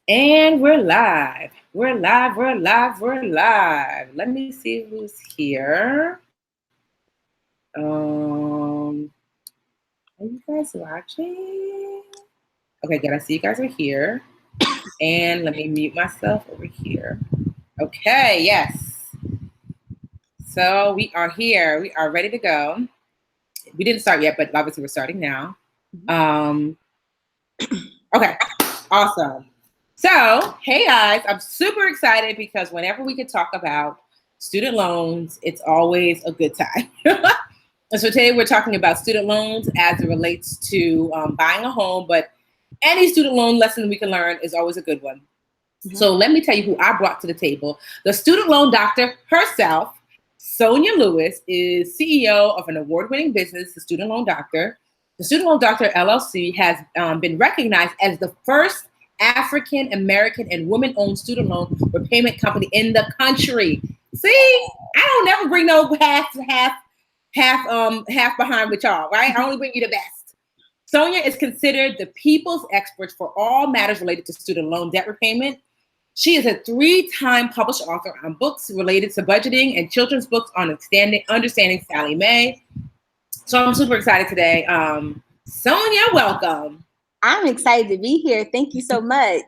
And we're live. We're live. We're live. We're live. Let me see who's here. Are you guys watching? Okay, good. I see you guys are here. And let me mute myself over here. Okay, yes. So we are here. We are ready to go. We didn't start yet, but obviously we're starting now. Okay, awesome. So, hey guys, I'm super excited because whenever we can talk about student loans, it's always a good time. And so today we're talking about student loans as it relates to buying a home, but any student loan lesson we can learn is always a good one. Mm-hmm. So let me tell you who I brought to the table. The student loan doctor herself, Sonia Lewis, is CEO of an award-winning business, the Student Loan Doctor. The Student Loan Doctor LLC has been recognized as the first African American and women-owned student loan repayment company in the country. See, I don't never bring no half behind with y'all, right? I only bring you the best. Sonia is considered the people's expert for all matters related to student loan debt repayment. She is a 3-time published author on books related to budgeting and children's books on understanding Sallie Mae. So I'm super excited today. Sonia, welcome. I'm excited to be here. Thank you so much.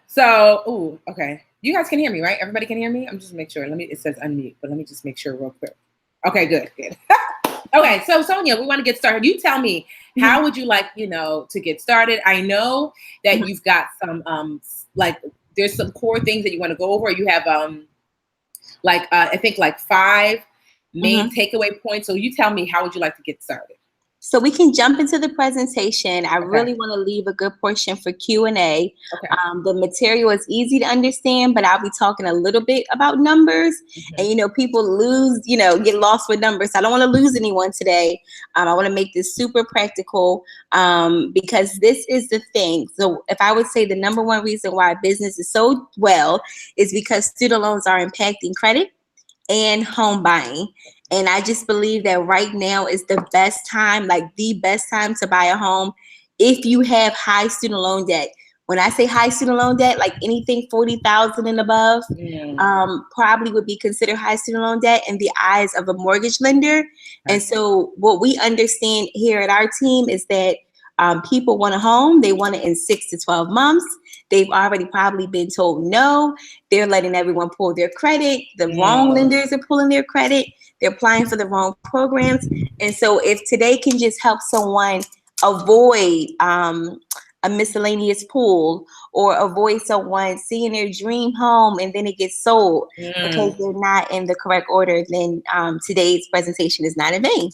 So, okay. You guys can hear me, right? Everybody can hear me? I'm just make sure. It says unmute, but let me just make sure real quick. Okay, good. Okay, so Sonia, we want to get started. You tell me, how would you like, to get started? I know that you've got some, there's some core things that you want to go over. You have, I think 5 main takeaway points. So you tell me, how would you like to get started? So we can jump into the presentation. I really want to leave a good portion for Q&A. Okay. The material is easy to understand, but I'll be talking a little bit about numbers. And, people get lost with numbers. So I don't want to lose anyone today. I want to make this super practical because this is the thing. So if I would say the number one reason why business is so well is because student loans are impacting credit and home buying. And I just believe that right now is the best time, the best time to buy a home if you have high student loan debt. When I say high student loan debt, anything $40,000 and above, probably would be considered high student loan debt in the eyes of a mortgage lender. And so what we understand here at our team is that people want a home. They want it in 6 to 12 months. They've already probably been told no. They're letting everyone pull their credit. The wrong lenders are pulling their credit. They're applying for the wrong programs. And so if today can just help someone avoid a miscellaneous pool or avoid someone seeing their dream home and then it gets sold because they're not in the correct order, then today's presentation is not in vain.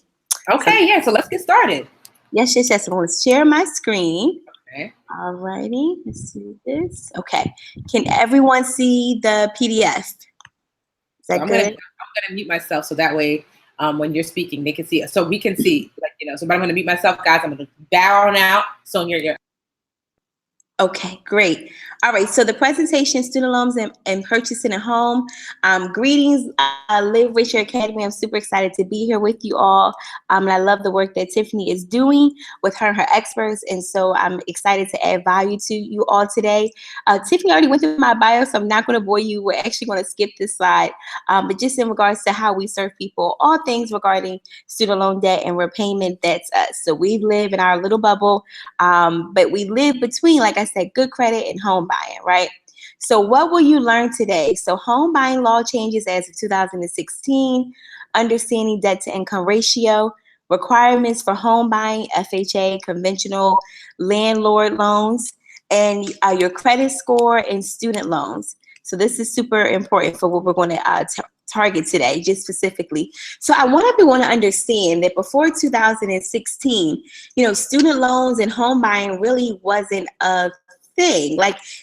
Okay, so let's get started. Yes. I'm going to share my screen. Okay. All righty. Let's do this. Okay. Can everyone see the PDF? Is that good? I'm gonna mute myself so that way when you're speaking they can see us. So we can see, but I'm gonna mute myself, guys. I'm gonna bow on out. Sonia, you're okay, great. All right, so the presentation, student loans and purchasing a home. Greetings, Live Richer Academy. I'm super excited to be here with you all. And I love the work that Tiffany is doing with her and her experts. And so I'm excited to add value to you all today. Tiffany already went through my bio, so I'm not going to bore you. We're actually going to skip this slide. But just in regards to how we serve people, all things regarding student loan debt and repayment, that's us. So we live in our little bubble, but we live between, like I said, good credit and home buying, right? So what will you learn today? So home buying law changes as of 2016, understanding debt to income ratio, requirements for home buying, FHA, conventional landlord loans, and your credit score and student loans. So this is super important for what we're going to target today, just specifically. So I want everyone to understand that before 2016, student loans and home buying really wasn't a thing.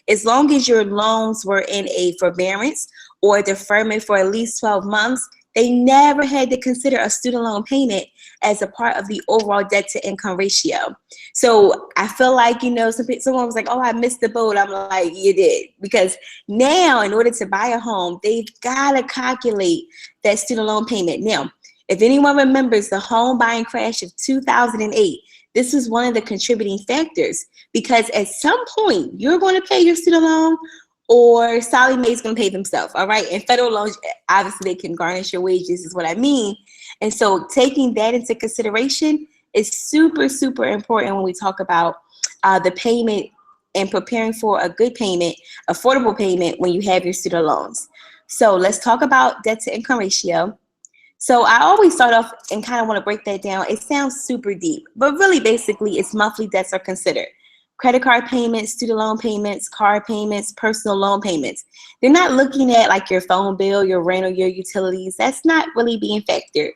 As long as your loans were in a forbearance or deferment for at least 12 months, they never had to consider a student loan payment as a part of the overall debt to income ratio. So I feel like, someone was like, oh, I missed the boat. I'm like, you did. Because now in order to buy a home, they've got to calculate that student loan payment. Now, if anyone remembers the home buying crash of 2008, this is one of the contributing factors, because at some point you're going to pay your student loan, or Sallie Mae's going to pay themselves. All right. And federal loans, obviously, they can garnish your wages, is what I mean. And so taking that into consideration is super, super important when we talk about the payment and preparing for a good payment, affordable payment when you have your student loans. So let's talk about debt to income ratio. So I always start off and kind of want to break that down. It sounds super deep, but really basically it's monthly debts are considered. Credit card payments, student loan payments, car payments, personal loan payments. They're not looking at like your phone bill, your rent, or your utilities. That's not really being factored.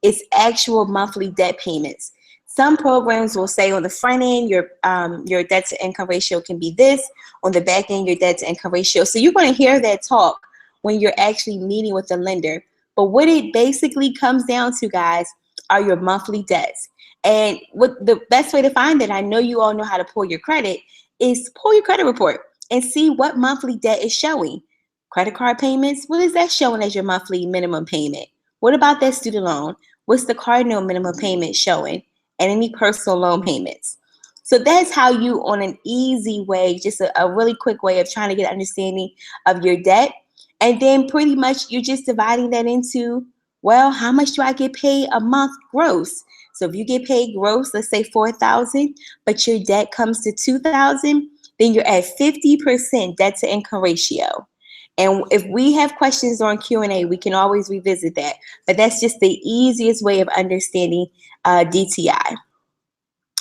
It's actual monthly debt payments. Some programs will say on the front end, your debt to income ratio can be this. On the back end, your debt to income ratio. So you're going to hear that talk when you're actually meeting with the lender. But what it basically comes down to, guys, are your monthly debts. And what the best way to find it, I know you all know how to pull your credit, is pull your credit report and see what monthly debt is showing. Credit card payments, what is that showing as your monthly minimum payment? What about that student loan? What's the card note minimum payment showing? And any personal loan payments. So that's how you, on an easy way, just a really quick way of trying to get an understanding of your debt. And then pretty much you're just dividing that into, well, how much do I get paid a month gross? So if you get paid gross, let's say $4,000, but your debt comes to $2,000, then you're at 50% debt to income ratio. And if we have questions on Q&A, we can always revisit that. But that's just the easiest way of understanding DTI.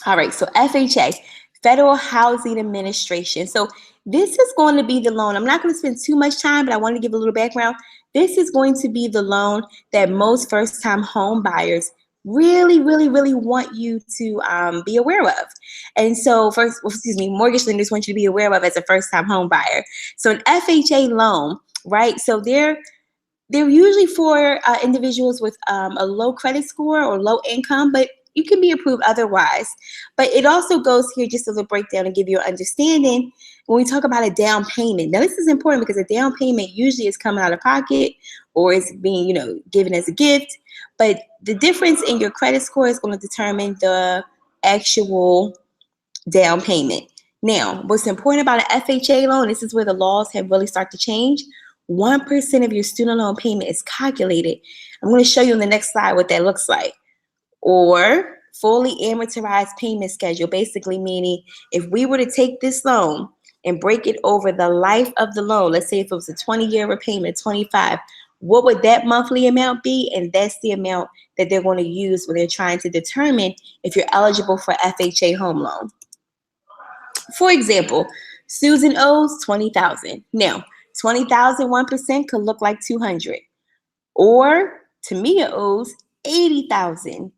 All right, so FHA, Federal Housing Administration. So this is going to be the loan. I'm not going to spend too much time, but I want to give a little background. This is going to be the loan that most first-time home buyers really, really, really want you to be aware of. And so mortgage lenders want you to be aware of as a first-time home buyer. So an FHA loan, right? So they're usually for individuals with a low credit score or low income, but you can be approved otherwise. But it also goes here just as a breakdown and give you an understanding when we talk about a down payment. Now, this is important because a down payment usually is coming out of pocket or is being, given as a gift. But the difference in your credit score is going to determine the actual down payment. Now, what's important about an FHA loan, this is where the laws have really started to change. 1% of your student loan payment is calculated. I'm going to show you in the next slide what that looks like. Or fully amortized payment schedule, basically meaning if we were to take this loan and break it over the life of the loan, let's say if it was a 20-year repayment, 25, what would that monthly amount be? And that's the amount that they're going to use when they're trying to determine if you're eligible for FHA home loan. For example, Susan owes $20,000. Now, $20,000, 1% could look like $200. Or Tamia owes $80,000,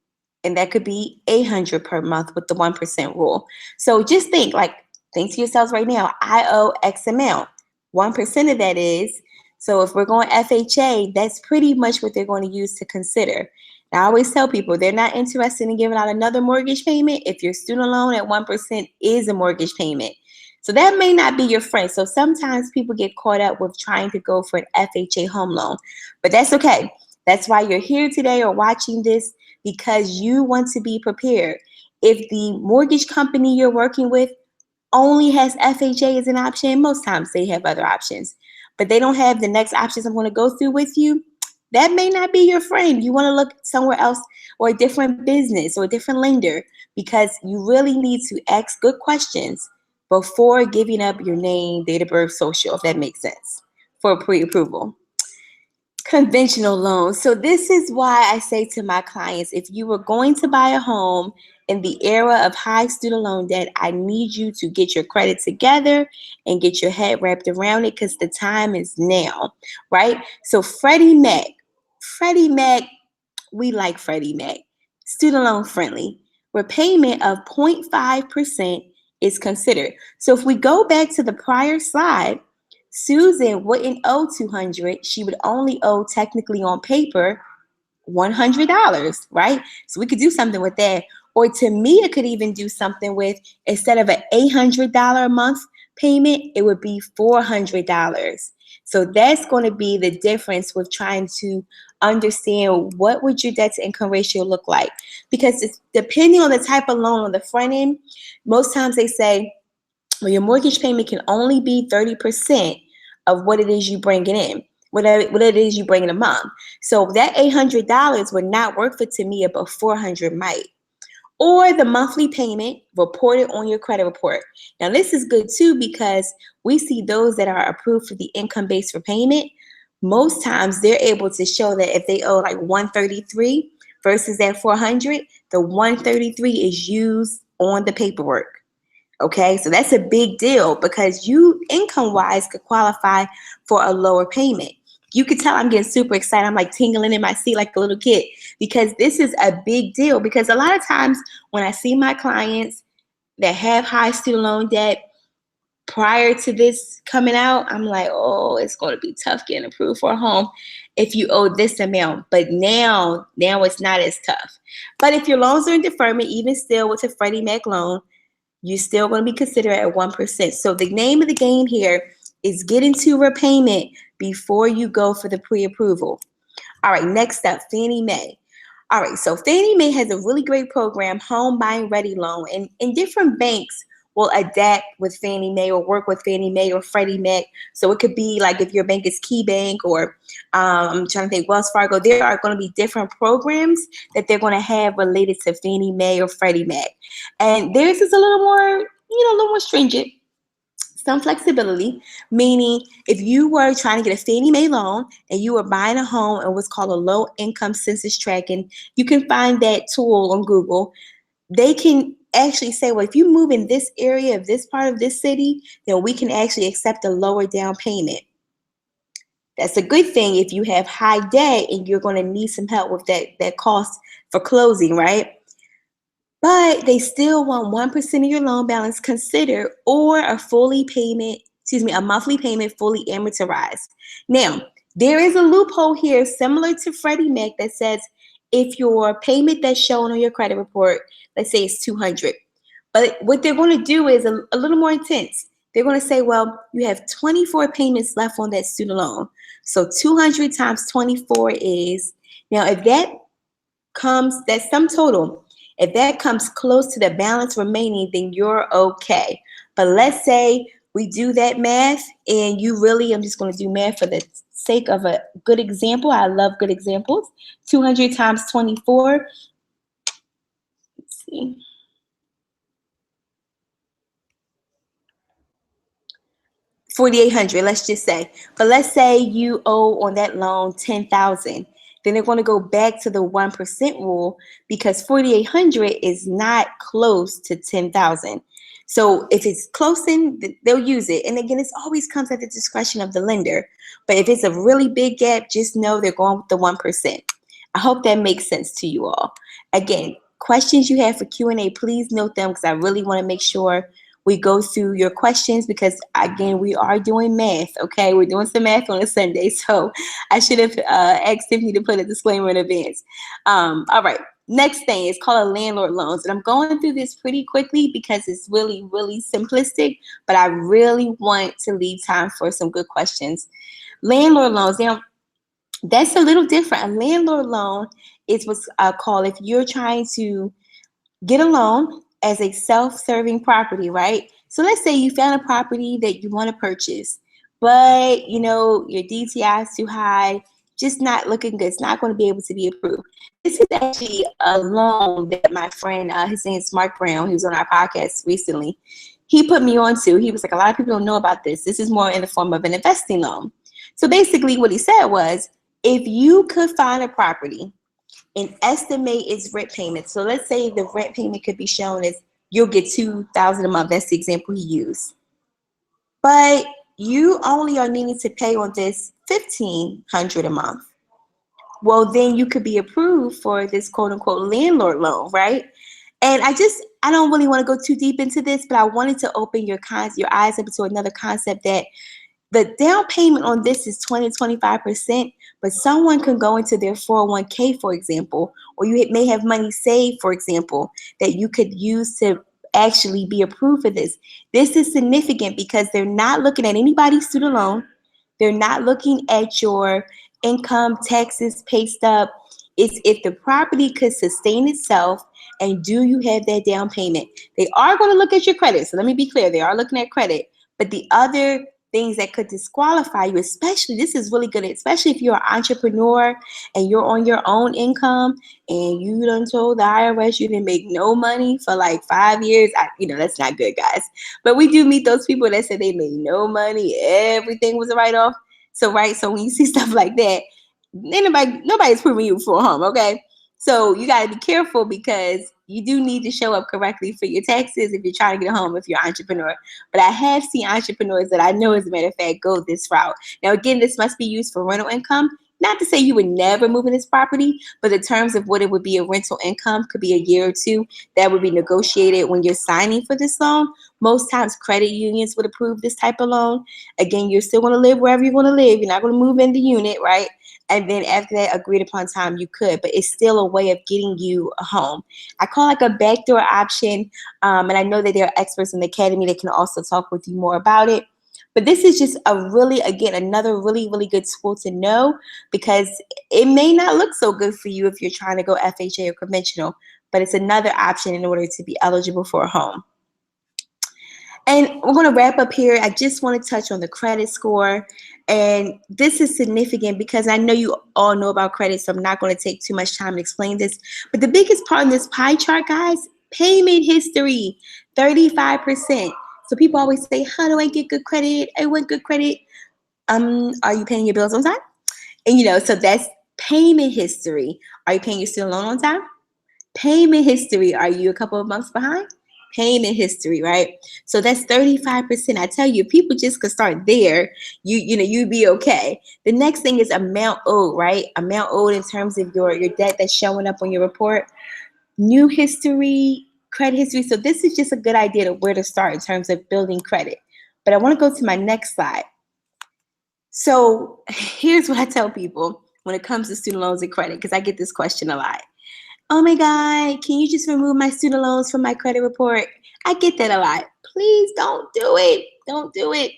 and that could be $800 per month with the 1% rule. So just think to yourselves right now, I owe X amount. 1% of that is, so if we're going FHA, that's pretty much what they're going to use to consider. Now, I always tell people they're not interested in giving out another mortgage payment if your student loan at 1% is a mortgage payment. So that may not be your friend. So sometimes people get caught up with trying to go for an FHA home loan, but that's okay. That's why you're here today or watching this, because you want to be prepared. If the mortgage company you're working with only has FHA as an option, most times they have other options, but they don't have the next options I'm going to go through with you, that may not be your friend. You want to look somewhere else or a different business or a different lender, because you really need to ask good questions before giving up your name, date of birth, social, if that makes sense, for pre-approval. Conventional loans. So this is why I say to my clients, if you were going to buy a home in the era of high student loan debt, I need you to get your credit together and get your head wrapped around it, because the time is now, right? So Freddie Mac, we like Freddie Mac. Student loan friendly. Repayment of 0.5% is considered. So if we go back to the prior slide, Susan wouldn't owe $200. She would only owe, technically on paper, $100, right? So we could do something with that. Or Tamia could even do something with, instead of an $800 a month payment, it would be $400. So that's going to be the difference with trying to understand what would your debt to income ratio look like. Because it's depending on the type of loan on the front end, most times they say, well, your mortgage payment can only be 30% of what it is you bringing in, whatever it is you bring in a month. So that $800 would not work for Tamia, but $400 might. Or the monthly payment reported on your credit report. Now, this is good too because we see those that are approved for the income-based repayment. Most times they're able to show that if they owe like 133 versus that 400, the 133 is used on the paperwork. Okay, so that's a big deal because you income-wise could qualify for a lower payment. You could tell I'm getting super excited. I'm like tingling in my seat like a little kid because this is a big deal. Because a lot of times when I see my clients that have high student loan debt prior to this coming out, I'm like, oh, it's going to be tough getting approved for a home if you owe this amount. But now it's not as tough. But if your loans are in deferment, even still with a Freddie Mac loan, you're still going to be considered at 1%. So the name of the game here is get into repayment before you go for the pre-approval. All right, next up, Fannie Mae. All right, so Fannie Mae has a really great program, Home Buying Ready Loan, and different banks will adapt with Fannie Mae or work with Fannie Mae or Freddie Mac. So it could be like if your bank is KeyBank or I'm trying to think Wells Fargo, there are going to be different programs that they're going to have related to Fannie Mae or Freddie Mac. And theirs is a little more, a little more stringent. Some flexibility, meaning if you were trying to get a Fannie Mae loan and you were buying a home and what's called a low income census tracking, you can find that tool on Google. They can actually say, well, if you move in this area of this part of this city, then we can actually accept a lower down payment. That's a good thing if you have high debt and you're going to need some help with that cost for closing, right? But they still want 1% of your loan balance considered or a monthly payment fully amortized. Now, there is a loophole here similar to Freddie Mac that says if your payment that's shown on your credit report, let's say it's $200, but what they're going to do is a little more intense. They're going to say, well, you have 24 payments left on that student loan. So 200 times 24 is, now if that's sum total. If that comes close to the balance remaining, then you're okay. But let's say we do that math and I'm just going to do math for the sake of a good example. I love good examples. 200 times 24. Let's see. $4,800, let's just say. But let's say you owe on that loan $10,000. Then they're going to go back to the 1% rule because $4,800 is not close to $10,000. So if it's close in, they'll use it. And again, this always comes at the discretion of the lender. But if it's a really big gap, just know they're going with the 1%. I hope that makes sense to you all. Again, questions you have for Q&A, please note them because I really want to make sure we go through your questions because, again, we are doing math, okay? We're doing some math on a Sunday, so I should have asked Tiffany to put a disclaimer in advance. All right, next thing is called a landlord loans, and I'm going through this pretty quickly because it's really, really simplistic, but I really want to leave time for some good questions. Landlord loans, now, that's a little different. A landlord loan is what's called if you're trying to get a loan as a self-serving property, right? So let's say you found a property that you want to purchase, but your DTI is too high, just not looking good. It's not going to be able to be approved. This is actually a loan that my friend, his name is Mark Brown, he was on our podcast recently. He put me on to. He was like, a lot of people don't know about this. This is more in the form of an investing loan. So basically what he said was, if you could find a property and estimate its rent payment. So let's say the rent payment could be shown as you'll get $2,000 a month. That's the example he used. But you only are needing to pay on this $1,500 a month. Well, then you could be approved for this quote unquote landlord loan, right? And I don't really want to go too deep into this, but I wanted to open your eyes up to another concept that the down payment on this is 20-25%, but someone can go into their 401k, for example, or you may have money saved, for example, that you could use to actually be approved for this. This is significant because they're not looking at anybody's student loan. They're not looking at your income, taxes, pay stub. It's if the property could sustain itself and do you have that down payment. They are going to look at your credit. So let me be clear. They are looking at credit. But the other things that could disqualify you, especially, this is really good, especially if you're an entrepreneur and you're on your own income and you done told the IRS you didn't make no money for like 5 years. That's not good, guys. But we do meet those people that said they made no money. Everything was a write-off. So when you see stuff like that, nobody's proving you for a home, okay? So you got to be careful because you do need to show up correctly for your taxes if you're trying to get a home if you're an entrepreneur. But I have seen entrepreneurs that I know, as a matter of fact, go this route. Now, again, this must be used for rental income. Not to say you would never move in this property, but in terms of what it would be a rental income, could be a year or two, that would be negotiated when you're signing for this loan. Most times credit unions would approve this type of loan. Again, you're still going to live wherever you want to live. You're not going to move in the unit, right? And then after that agreed upon time, you could, but it's still a way of getting you a home. I call like a backdoor option. And I know that there are experts in the academy that can also talk with you more about it. But this is just another really, really good tool to know, because it may not look so good for you if you're trying to go FHA or conventional, but it's another option in order to be eligible for a home. And we're going to wrap up here. I just want to touch on the credit score. And this is significant because I know you all know about credit, so I'm not going to take too much time to explain this. But the biggest part in this pie chart, guys, payment history, 35%. So people always say, how do I get good credit? I want good credit. Are you paying your bills on time? And so that's payment history. Are you paying your student loan on time? Payment history. Are you a couple of months behind? Payment history, right? So that's 35%. I tell you, if people just could start there, you'd be okay. The next thing is amount owed, right? Amount owed in terms of your debt that's showing up on your report. New history, credit history. So this is just a good idea of where to start in terms of building credit. But I want to go to my next slide. So here's what I tell people when it comes to student loans and credit, because I get this question a lot. Oh my God, can you just remove my student loans from my credit report? I get that a lot. Please don't do it. Don't do it.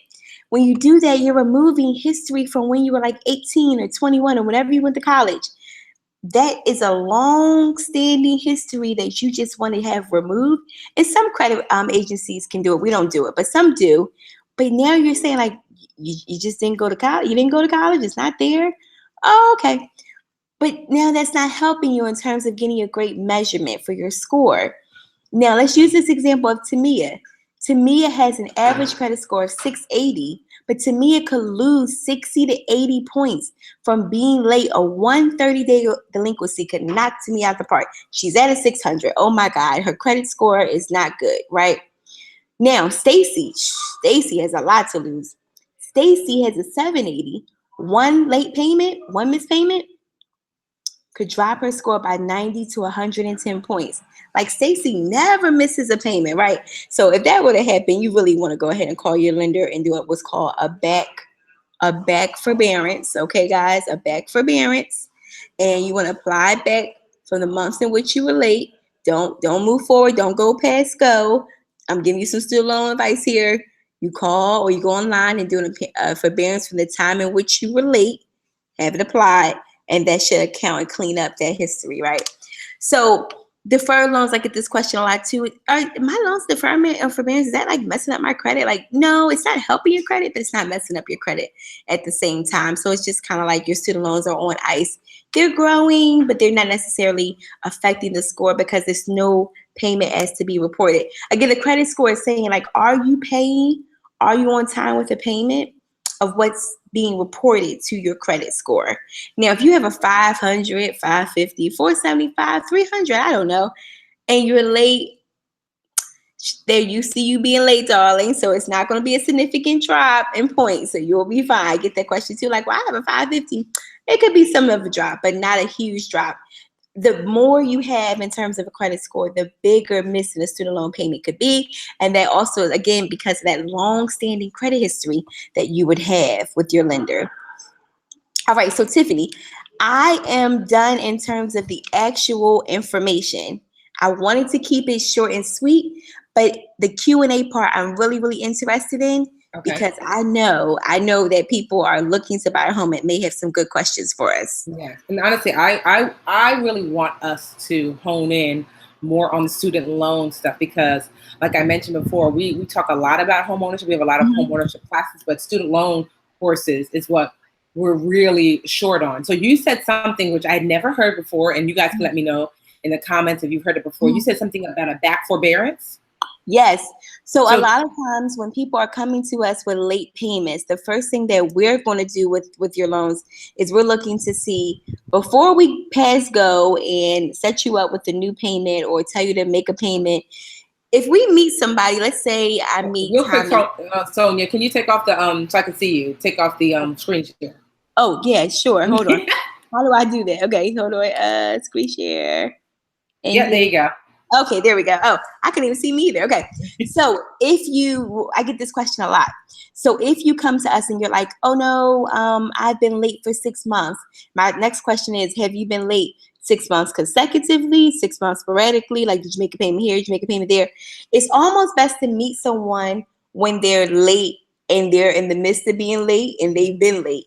When you do that, you're removing history from when you were like 18 or 21 or whenever you went to college. That is a long-standing history that you just want to have removed. And some credit agencies can do it. We don't do it, but some do. But now you're saying like, you just didn't go to college. You didn't go to college. It's not there. Oh, okay. But now that's not helping you in terms of getting a great measurement for your score. Now let's use this example of Tamia. Tamia has an average credit score of 680, but Tamia could lose 60 to 80 points from being late. A 130-day delinquency could knock Tamia out the park. She's at a 600. Oh my God, her credit score is not good, right? Now, Stacy has a lot to lose. Stacy has a 780. One late payment, one missed payment, could drop her score by 90 to 110 points. Like Stacy never misses a payment, right? So if that would have happened, you really want to go ahead and call your lender and do what's called a back forbearance. Okay, guys, a back forbearance. And you want to apply back for the months in which you were late. Don't move forward. Don't go past go. I'm giving you some student loan advice here. You call or you go online and do a forbearance from the time in which you were late. Have it applied. And that should account and clean up that history, right? So deferred loans, I get this question a lot too. Are my loans deferment or forbearance, is that like messing up my credit? Like, no, it's not helping your credit, but it's not messing up your credit at the same time. So it's just kind of like your student loans are on ice. They're growing, but they're not necessarily affecting the score because there's no payment as to be reported. Again, the credit score is saying like, are you paying? Are you on time with the payment of what's being reported to your credit score? Now, if you have a 500, 550, 475, 300, I don't know, and you're late, they're used to you being late, darling, so it's not going to be a significant drop in points, so you'll be fine. I get that question too, like, well, I have a 550. It could be some of a drop, but not a huge drop. The more you have in terms of a credit score, the bigger missing a student loan payment could be. And that also, again, because of that long-standing credit history that you would have with your lender. All right, so Tiffany, I am done in terms of the actual information. I wanted to keep it short and sweet, but the Q&A part I'm really, really interested in. Okay. because I know that people are looking to buy a home and may have some good questions for us. Yeah, and honestly, I really want us to hone in more on the student loan stuff because, like I mentioned before, we talk a lot about home ownership. We have a lot of home Mhm. ownership classes, but student loan courses is what we're really short on. So you said something which I had never heard before, and you guys can let me know in the comments if you've heard it before. You Mhm. said something about a back forbearance. Yes. So a So lot of times when people are coming to us with late payments, the first thing that we're going to do with your loans is we're looking to see before we pass go and set you up with a new payment or tell you to make a payment. If we meet somebody, let's say I meet real quick, Tommy. Sonia, can you take off the so I can see you? Take off the screen share. Oh yeah, sure. Hold on. How do I do that? Okay, hold on. Screen share. And Yeah, there then you go. okay, there we go. Oh, I couldn't even see me either. Okay. So I get this question a lot. So if you come to us and you're like, oh no, I've been late for 6 months. My next question is, have you been late 6 months consecutively, 6 months sporadically? Like, did you make a payment here? Did you make a payment there? It's almost best to meet someone when they're late and they're in the midst of being late and they've been late.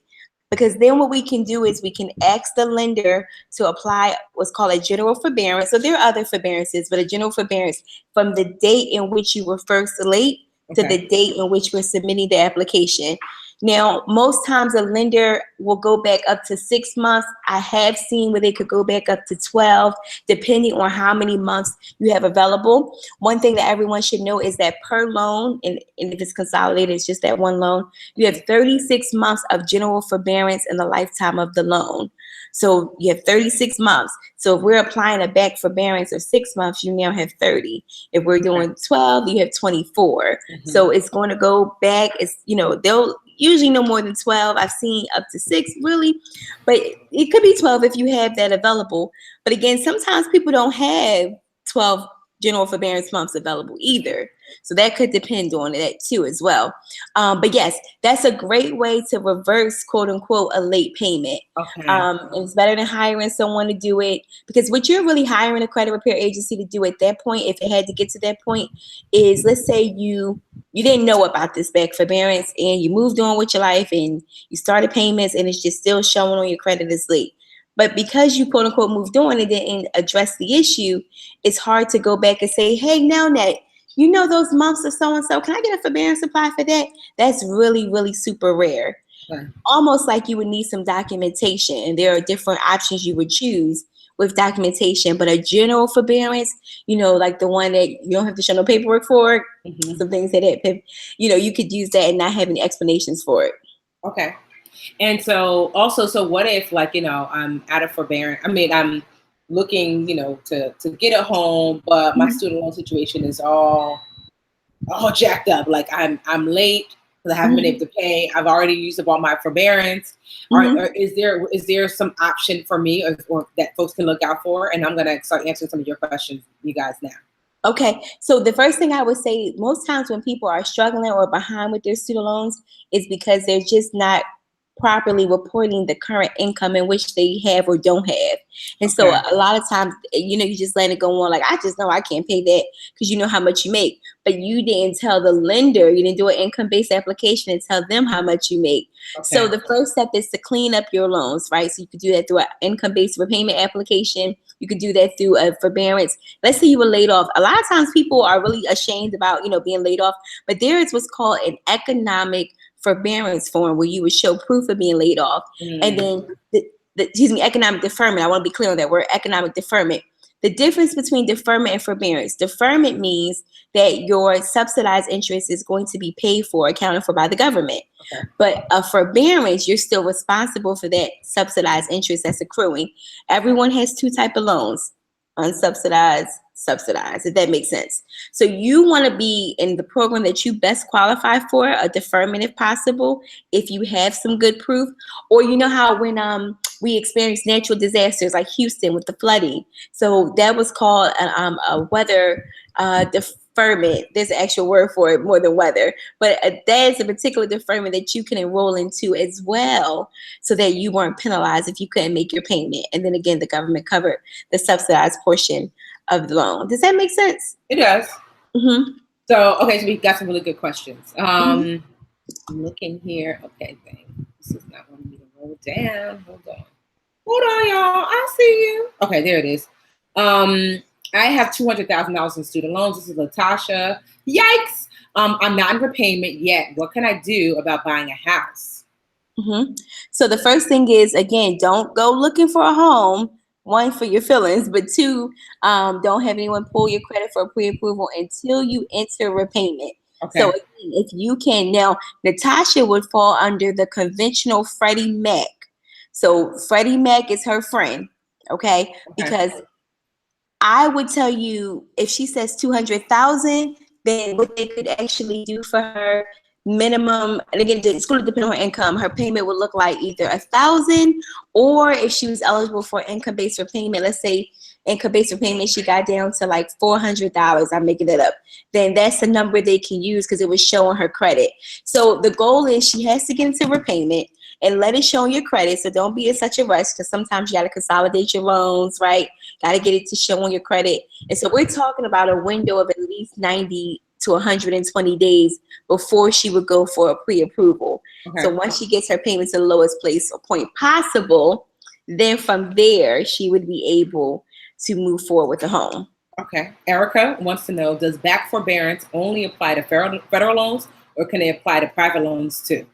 Because then what we can do is we can ask the lender to apply what's called a general forbearance. So there are other forbearances, but a general forbearance from the date in which you were first late to Okay. the date in which we're submitting the application. Now, most times a lender will go back up to 6 months. I have seen where they could go back up to 12, depending on how many months you have available. One thing that everyone should know is that per loan, and if it's consolidated, it's just that one loan, you have 36 months of general forbearance in the lifetime of the loan. So you have 36 months. So if we're applying a back forbearance of 6 months, you now have 30. If we're doing 12, you have 24. So it's going to go back. It's, they'll usually no more than 12. I've seen up to 6 really, but it could be 12 if you have that available. But again, sometimes people don't have 12 general forbearance months available either. So that could depend on that too as well. But yes, that's a great way to reverse, quote unquote, a late payment. Okay. And it's better than hiring someone to do it, because what you're really hiring a credit repair agency to do at that point, if it had to get to that point, is let's say you didn't know about this back forbearance and you moved on with your life and you started payments and it's just still showing on your credit as late. But because you quote unquote moved on and didn't address the issue, it's hard to go back and say, hey, now that you know those months of so and so, can I get a forbearance apply for that? That's really, really super rare. Okay. Almost like you would need some documentation, and there are different options you would choose with documentation. But a general forbearance, like the one that you don't have to show no paperwork for, some things that you could use that and not have any explanations for it. Okay. And so also, so what if I'm out of forbearance? I mean, I'm looking, to get a home, but my student loan situation is all jacked up. Like I'm late because I haven't been able to pay. I've already used up all my forbearance. Or is there some option for me or that folks can look out for? And I'm gonna start answering some of your questions, you guys, now. Okay, so the first thing I would say, most times when people are struggling or behind with their student loans is because they're just not properly reporting the current income in which they have or don't have. And so Okay. a lot of times, you just let it go on like, I just know I can't pay that because you know how much you make. But you didn't tell the lender, you didn't do an income-based application and tell them how much you make. So the first step is to clean up your loans, right? So you could do that through an income-based repayment application. You could do that through a forbearance. Let's say you were laid off. A lot of times people are really ashamed about, being laid off, but there is what's called an economic forbearance form where you would show proof of being laid off. And then economic deferment. I want to be clear on that word, economic deferment. The difference between deferment and forbearance. Deferment means that your subsidized interest is going to be paid for, accounted for by the government. Okay. But a forbearance, you're still responsible for that subsidized interest that's accruing. Everyone has two types of loans, unsubsidized, subsidized, if that makes sense. So you want to be in the program that you best qualify for, a deferment if possible, if you have some good proof. Or you know how when we experienced natural disasters like Houston with the flooding, so that was called a weather deferment. There's an actual word for it more than weather, but that is a particular deferment that you can enroll into as well, so that you weren't penalized if you couldn't make your payment. And then again, the government covered the subsidized portion of the loan. Does that make sense? It does. Mm-hmm. So, okay, so we got some really good questions. Mm-hmm. I'm looking here. Okay, dang. This is not wanting me to roll down. Hold on, y'all. I see you. Okay, there it is. I have $200,000 in student loans. This is Latasha. Yikes. I'm not in repayment yet. What can I do about buying a house? So the first thing is, again, don't go looking for a home. One, for your feelings, but two, don't have anyone pull your credit for pre-approval until you enter repayment. Okay. So again, if you can, now Natasha would fall under the conventional Freddie Mac. So Freddie Mac is her friend, okay? Because I would tell you, if she says 200,000, then what they could actually do for her minimum, and again, it's going to depend on her income. Her payment would look like either 1,000, or if she was eligible for income-based repayment, let's say income-based repayment, she got down to like $400. I'm making it up. Then that's the number they can use because it was showing her credit. So the goal is she has to get into repayment and let it show on your credit. So don't be in such a rush, because sometimes you got to consolidate your loans, right? Got to get it to show on your credit. And so we're talking about a window of at least 90 to 120 days before she would go for a pre-approval. Okay. So once she gets her payment to the lowest place or point possible, then from there, she would be able to move forward with the home. Okay. Erica wants to know, does back forbearance only apply to federal loans, or can they apply to private loans too?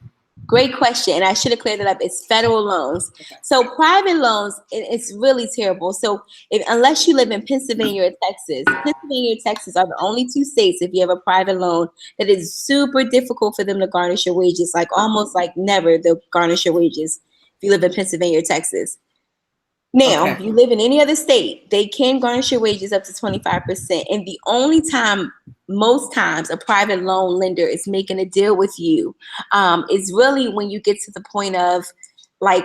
Great question. And I should have cleared it up. It's federal loans. Okay. So private loans, it's really terrible. So unless you live in Pennsylvania or Texas, Pennsylvania or Texas are the only two states, if you have a private loan, that is super difficult for them to garnish your wages. Like almost like never they'll garnish your wages if you live in Pennsylvania or Texas. Now, if you live in any other state, they can garnish your wages up to 25%. And the only time, most times, a private loan lender is making a deal with you is really when you get to the point of, like,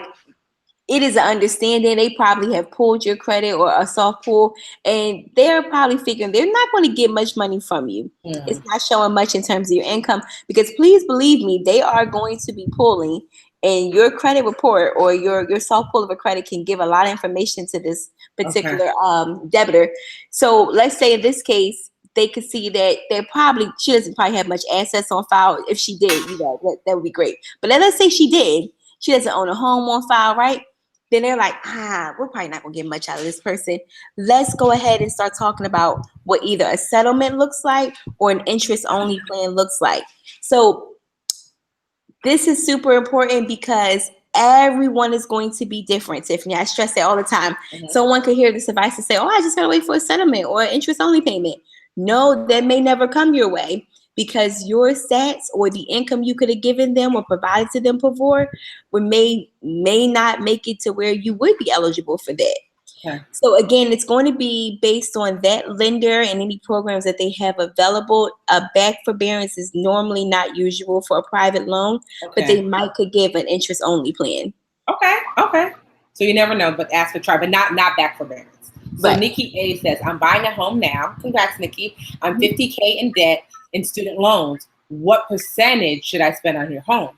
it is an understanding. They probably have pulled your credit or a soft pull, and they're probably figuring they're not going to get much money from you. Mm-hmm. It's not showing much in terms of your income, because please believe me, they are going to be pulling. And your credit report or your soft pull of a credit can give a lot of information to this particular debitor. So let's say in this case, they could see that she doesn't probably have much assets on file. If she did, that would be great. But let's say she did. She doesn't own a home on file, right? Then they're like, we're probably not going to get much out of this person. Let's go ahead and start talking about what either a settlement looks like or an interest-only plan looks like. So this is super important because everyone is going to be different, Tiffany. I stress that all the time. Mm-hmm. Someone could hear this advice and say, I just got to wait for a settlement or an interest-only payment. No, that may never come your way, because your stats or the income you could have given them or provided to them before may not make it to where you would be eligible for that. Okay. So again, it's going to be based on that lender and any programs that they have available. A back forbearance is normally not usual for a private loan, but they could give an interest-only plan. Okay. So you never know, but ask for try, but not back forbearance. So right. Nikki A says, I'm buying a home now. Congrats, Nikki. I'm $50K in debt in student loans. What percentage should I spend on your home?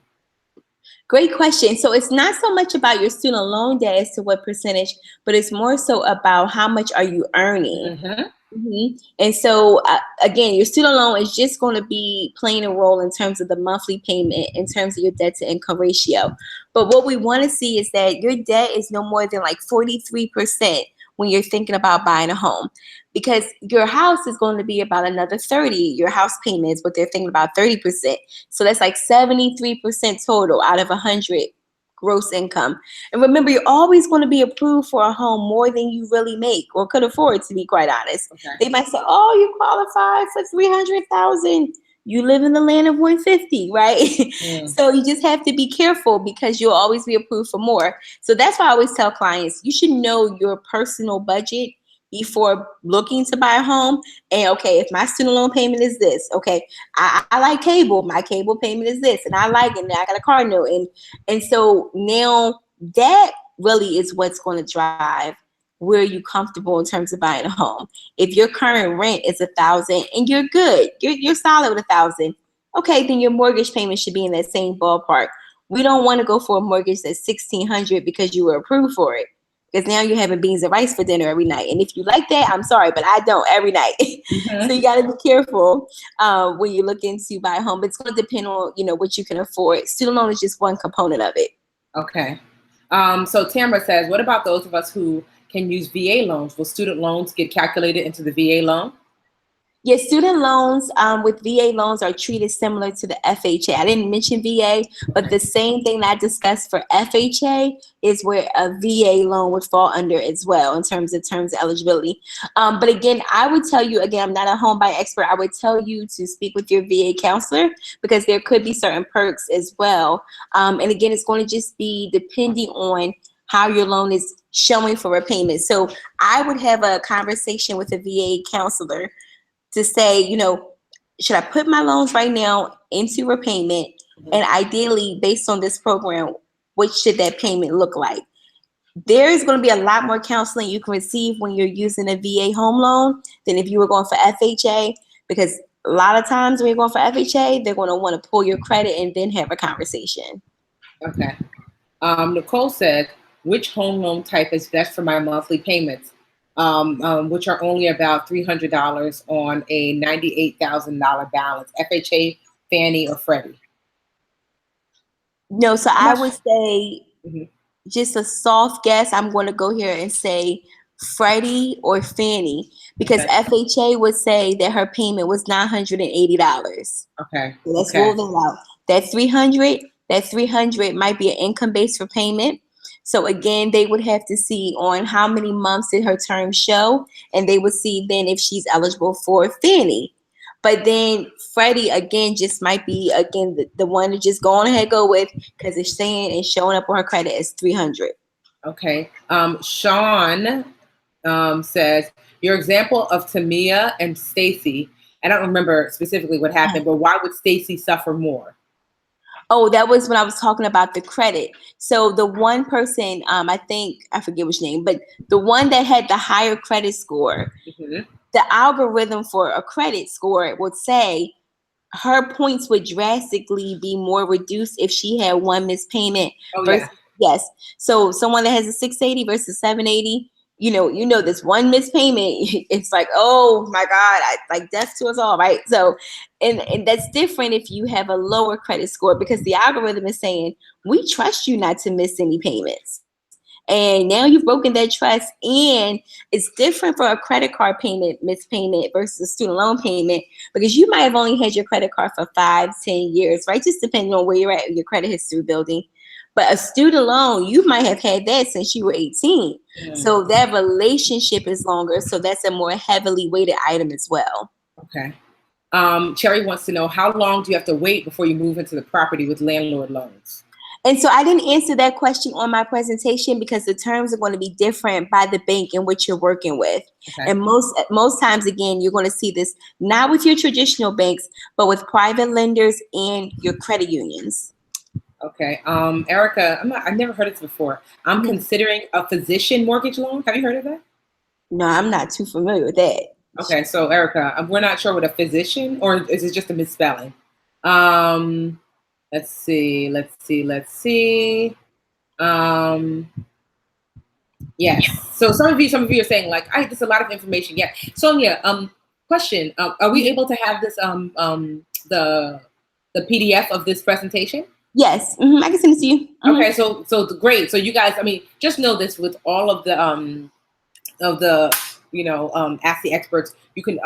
Great question. So it's not so much about your student loan debt as to what percentage, but it's more so about how much are you earning. Mm-hmm. Mm-hmm. And so again, your student loan is just going to be playing a role in terms of the monthly payment, in terms of your debt to income ratio. But what we want to see is that your debt is no more than like 43% when you're thinking about buying a home, because your house is going to be about another 30. Your house payment is what they're thinking about, 30%. So that's like 73% total out of 100 gross income. And remember, you're always going to be approved for a home more than you really make or could afford, to be quite honest. Okay. They might say, you qualify for 300,000. You live in the land of 150, right? Yeah. So you just have to be careful, because you'll always be approved for more. So that's why I always tell clients, you should know your personal budget before looking to buy a home. And okay, if my student loan payment is this, okay, I like cable. My cable payment is this, and I like it. Now I got a car note, and so now that really is what's going to drive where you comfortable in terms of buying a home. If your current rent is $1,000 and you're good, you're solid with $1,000, okay, then your mortgage payment should be in that same ballpark. We don't want to go for a mortgage that's $1,600 because you were approved for it, because now you're having beans and rice for dinner every night. And if you like that, I'm sorry, but I don't every night. So you got to be careful when you're looking to buy a home. But it's going to depend on, what you can afford. Student loan is just one component of it. Okay. So Tamara says, what about those of us who can use VA loans? Will student loans get calculated into the VA loan? Yes, student loans with VA loans are treated similar to the FHA. I didn't mention VA, but the same thing that I discussed for FHA is where a VA loan would fall under as well in terms of eligibility. But again, I would tell you, again, I'm not a home buyer expert. I would tell you to speak with your VA counselor because there could be certain perks as well. And again, it's going to just be depending on how your loan is showing for repayment. So I would have a conversation with a VA counselor to say, should I put my loans right now into repayment? And ideally, based on this program, what should that payment look like? There is going to be a lot more counseling you can receive when you're using a VA home loan than if you were going for FHA, because a lot of times when you're going for FHA, they're going to want to pull your credit and then have a conversation. Okay. Nicole said, which home loan type is best for my monthly payments? Which are only about $300 on a $98,000 balance, FHA, Fannie, or Freddie? No, so I would say just a soft guess. I'm going to go here and say Freddie or Fannie because FHA would say that her payment was $980. Okay. So let's roll that out. That 300 might be an income-based repayment. So again, they would have to see on how many months did her term show, and they would see then if she's eligible for Fannie. But then Freddie, again, just might be, again, the one to just go on ahead, go with, because it's saying and showing up on her credit as 300. Okay. Sean says, your example of Tamia and Stacy, I don't remember specifically what happened, but why would Stacy suffer more? Oh, that was when I was talking about the credit. So the one person, I forget which name, but the one that had the higher credit score, the algorithm for a credit score would say her points would drastically be more reduced if she had one missed payment. Yes. So someone that has a 680 versus 780, this one missed payment, it's like, oh my God, like death to us all, right? So, and that's different if you have a lower credit score because the algorithm is saying, we trust you not to miss any payments. And now you've broken that trust, and it's different for a credit card payment, missed payment versus a student loan payment, because you might have only had your credit card for 5-10 years, right? Just depending on where you're at in your credit history building. But a student loan, you might have had that since you were 18. So that relationship is longer. So that's a more heavily weighted item as well. Okay. Cherry wants to know, how long do you have to wait before you move into the property with landlord loans? And so I didn't answer that question on my presentation because the terms are going to be different by the bank in which you're working with. And most times, again, you're going to see this not with your traditional banks, but with private lenders and your credit unions. Okay. Erica, I've never heard of this before. I'm considering a physician mortgage loan. Have you heard of that? No, I'm not too familiar with that. Okay. So Erica, we're not sure what a physician, or is it just a misspelling? Let's see. Yes. So some of you are saying like, there's a lot of information. Yeah. Sonia, question. Are we able to have this, the PDF of this presentation? Yes, I can send it to you. Okay, so great. So you guys, just know this with all of the Ask the Experts. You can,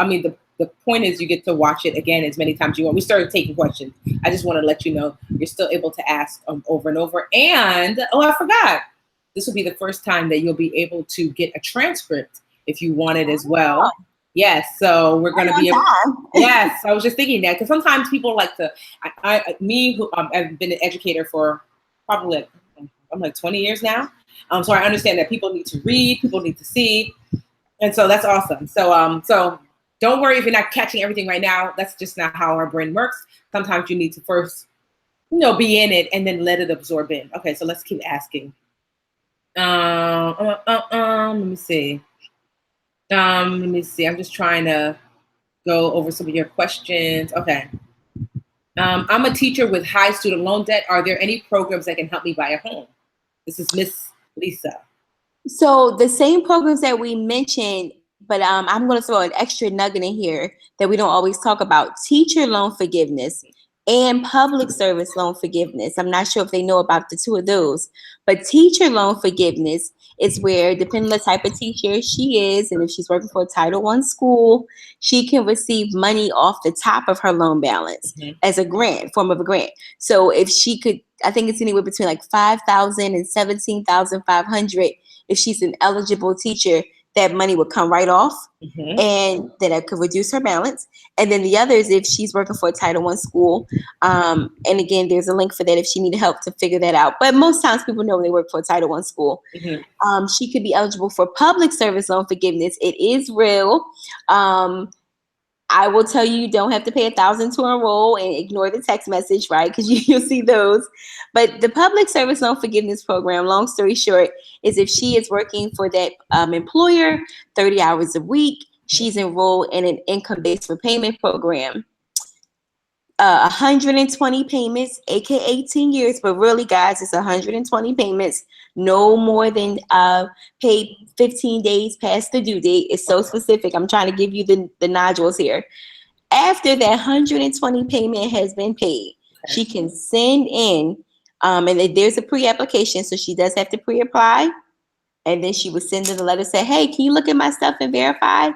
the point is you get to watch it again as many times as you want. We started taking questions. I just want to let you know you're still able to ask over and over. And I forgot. This will be the first time that you'll be able to get a transcript if you want it as well. Yes, so we're going to be able. Yes, I was just thinking that because sometimes people like to. I've been an educator for probably I'm like 20 years now. So I understand that people need to read, people need to see, and so that's awesome. So don't worry if you're not catching everything right now. That's just not how our brain works. Sometimes you need to first, be in it and then let it absorb in. Okay, so let's keep asking. Let me see. I'm just trying to go over some of your questions. Okay. I'm a teacher with high student loan debt. Are there any programs that can help me buy a home? This is Miss Lisa. So the same programs that we mentioned, but I'm going to throw an extra nugget in here that we don't always talk about: teacher loan forgiveness and public service loan forgiveness. I'm not sure if they know about the two of those, but teacher loan forgiveness is where, depending on the type of teacher she is, and if she's working for a Title I school, she can receive money off the top of her loan balance as a grant, form of a grant. So if she could, I think it's anywhere between like 5,000 and 17,500. If she's an eligible teacher, that money would come right off, and then it could reduce her balance. And then the other is if she's working for a Title I school. And again, there's a link for that if she needed help to figure that out. But most times people know when they work for a Title I school. She could be eligible for public service loan forgiveness. It is real. I will tell you, you don't have to pay $1,000 to enroll, and ignore the text message, right? Because you'll see those. But the public service loan forgiveness program, long story short, is if she is working for that employer 30 hours a week, she's enrolled in an income-based repayment program. 120 payments, aka 18 years, but really, guys, it's 120 payments, no more than paid 15 days past the due date. It's so specific. I'm trying to give you the nodules here. After that 120 payment has been paid, she can send in, and there's a pre-application, so she does have to pre-apply, and then she would send in the letter, say, hey, can you look at my stuff and verify?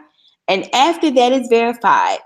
And after that is verified,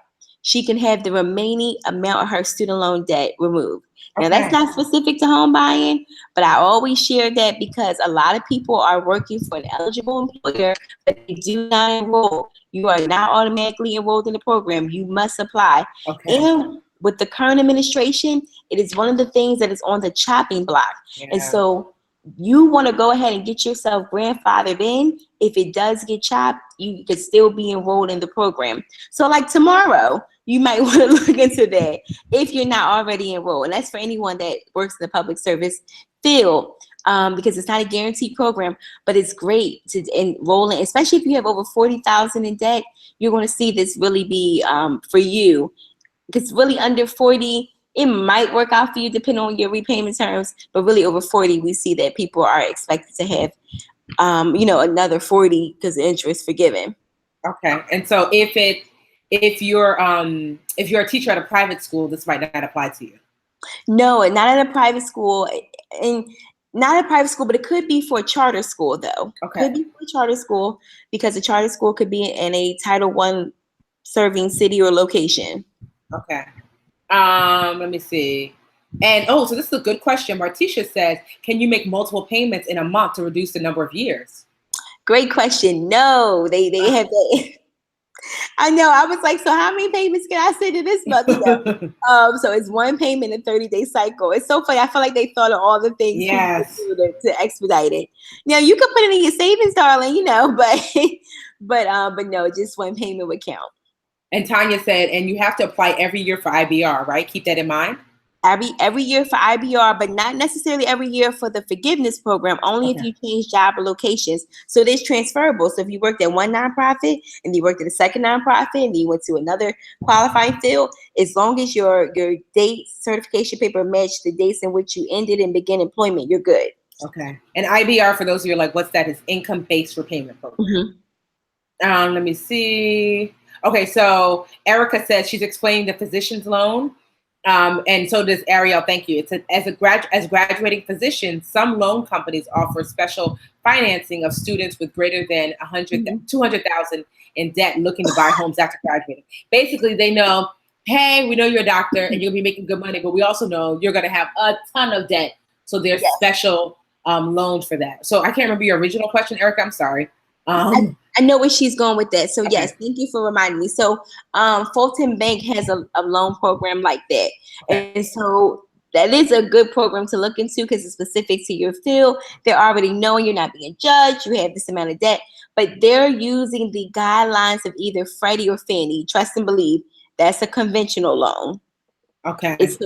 she can have the remaining amount of her student loan debt removed. Now, that's not specific to home buying, but I always share that because a lot of people are working for an eligible employer, but they do not enroll. You are not automatically enrolled in the program. You must apply. And with the current administration, it is one of the things that is on the chopping block. And so you want to go ahead and get yourself grandfathered in. If it does get chopped, you could still be enrolled in the program. So like tomorrow, you might want to look into that if you're not already enrolled. And that's for anyone that works in the public service field, because it's not a guaranteed program, but it's great to enroll in, especially if you have over 40,000 in debt. You're going to see this really be for you. Because really under 40, it might work out for you depending on your repayment terms, but really over 40, we see that people are expected to have, another 40 because the interest forgiven. Okay, and so if you're a teacher at a private school, this might not apply to you. No, not at a private school, and not a private school, but it could be for a charter school though. Could be for a charter school because a charter school could be in a Title I serving city or location. Okay. Let me see. And so this is a good question. Martisha says, can you make multiple payments in a month to reduce the number of years? Great question. No, they have that. I know. I was like, so how many payments can I send in this month? So it's one payment in a 30-day cycle. It's so funny. I feel like they thought of all the things to expedite it. Now you could put it in your savings, darling, but no, just one payment would count. And Tanya said, and you have to apply every year for IBR, right? Keep that in mind. Every year for IBR, but not necessarily every year for the forgiveness program, only if you change job or locations. So it is transferable. So if you worked at one nonprofit and you worked at a second nonprofit and you went to another qualifying field, as long as your date certification paper matched the dates in which you ended and began employment, you're good. Okay. And IBR, for those of you like, what's that? Is income-based repayment program. Let me see. Okay, so Erica says she's explaining the physician's loan. And so does Ariel. Thank you. It's as graduating physicians, some loan companies offer special financing of students with greater than 200,000 in debt looking to buy homes after graduating. Basically, they know, hey, we know you're a doctor and you'll be making good money, but we also know you're going to have a ton of debt. So there's special loans for that. So I can't remember your original question, Erica. I'm sorry. I know where she's going with that. So yes, thank you for reminding me. So Fulton Bank has a loan program like that. And so that is a good program to look into because it's specific to your field. They're already knowing you're not being judged. You have this amount of debt, but they're using the guidelines of either Freddie or Fannie. Trust and believe. That's a conventional loan. Okay. It's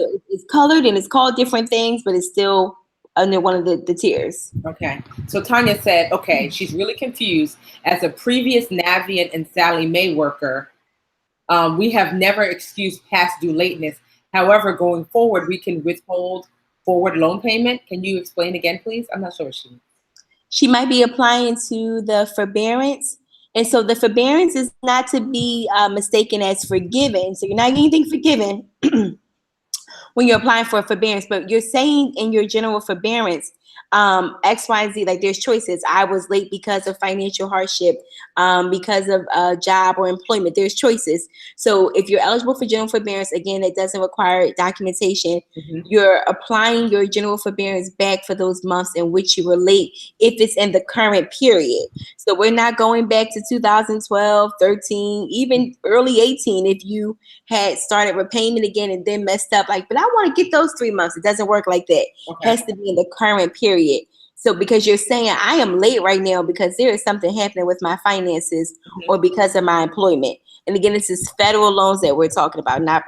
colored and it's called different things, but it's still under one of the tiers. Okay. So Tanya said, okay, she's really confused. As a previous Navient and Sallie Mae worker, we have never excused past due lateness. However, going forward, we can withhold forward loan payment. Can you explain again, please? I'm not sure what she means. She might be applying to the forbearance. And so the forbearance is not to be mistaken as forgiven. So you're not getting anything forgiven when you're applying for a forbearance, but you're saying in your general forbearance, X, Y, and Z, like there's choices. I was late because of financial hardship, because of job or employment. There's choices. So if you're eligible for general forbearance, again, it doesn't require documentation. You're applying your general forbearance back for those months in which you were late, if it's in the current period. So we're not going back to 2012, 13, even early 18 if you had started repayment again and then messed up. Like, but I want to get those 3 months. It doesn't work like that. Okay. It has to be in the current period. So because you're saying I am late right now because there is something happening with my finances or because of my employment. And again, this is federal loans that we're talking about, not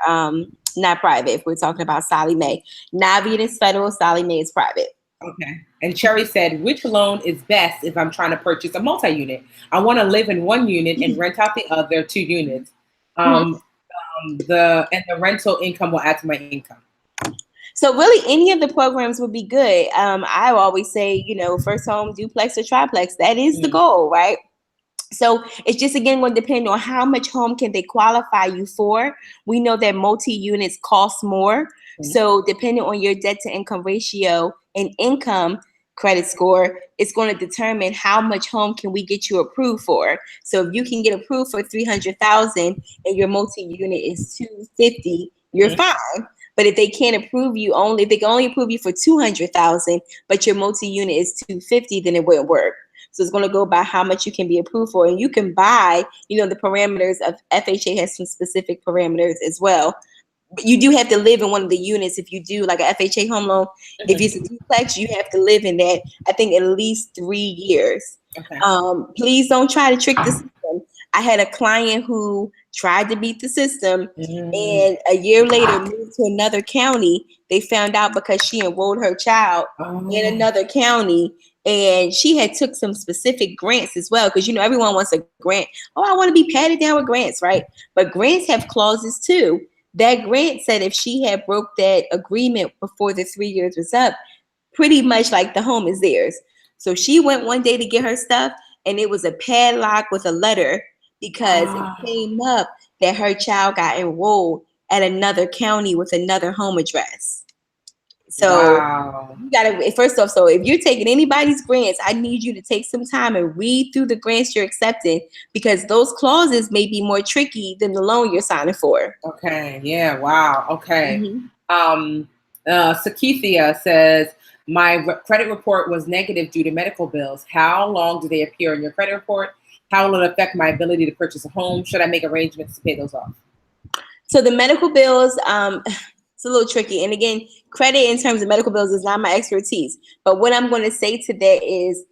private. If we're talking about Sallie Mae, Navient is federal, Sallie Mae is private. Okay. And Cherry said, which loan is best if I'm trying to purchase a multi-unit? I want to live in one unit and rent out the other 2 units. The rental income will add to my income. So really, any of the programs would be good. I always say, first home, duplex or triplex. That is the goal, right? So it's just, again, going to depend on how much home can they qualify you for. We know that multi-units cost more. So depending on your debt to income ratio and income credit score, it's going to determine how much home can we get you approved for. So if you can get approved for $300,000 and your multi-unit is $250,000, you're fine. But if they can't approve you if they can only approve you for $200,000, but your multi-unit is $250,000, then it wouldn't work. So it's going to go by how much you can be approved for. And you can buy, the parameters of FHA has some specific parameters as well. But you do have to live in one of the units if you do like a FHA home loan. If it's a duplex, you have to live in that, I think, at least 3 years. Okay. Please don't try to trick the system. I had a client who tried to beat the system, and a year later moved to another county. They found out because she enrolled her child in another county, and she had took some specific grants as well, because everyone wants a grant. Oh, I want to be patted down with grants, right? But grants have clauses too. That grant said if she had broke that agreement before the 3 years was up, pretty much like the home is theirs. So she went one day to get her stuff, and it was a padlock with a letter, because it came up that her child got enrolled at another county with another home address. So you gotta, first off, so if you're taking anybody's grants, I need you to take some time and read through the grants you're accepting, because those clauses may be more tricky than the loan you're signing for. Okay. Yeah. Wow. Okay. Sakithia says, my credit report was negative due to medical bills. How long do they appear in your credit report? How will it affect my ability to purchase a home? Should I make arrangements to pay those off? So the medical bills, it's a little tricky. And again, credit in terms of medical bills is not my expertise. But what I'm going to say to that is,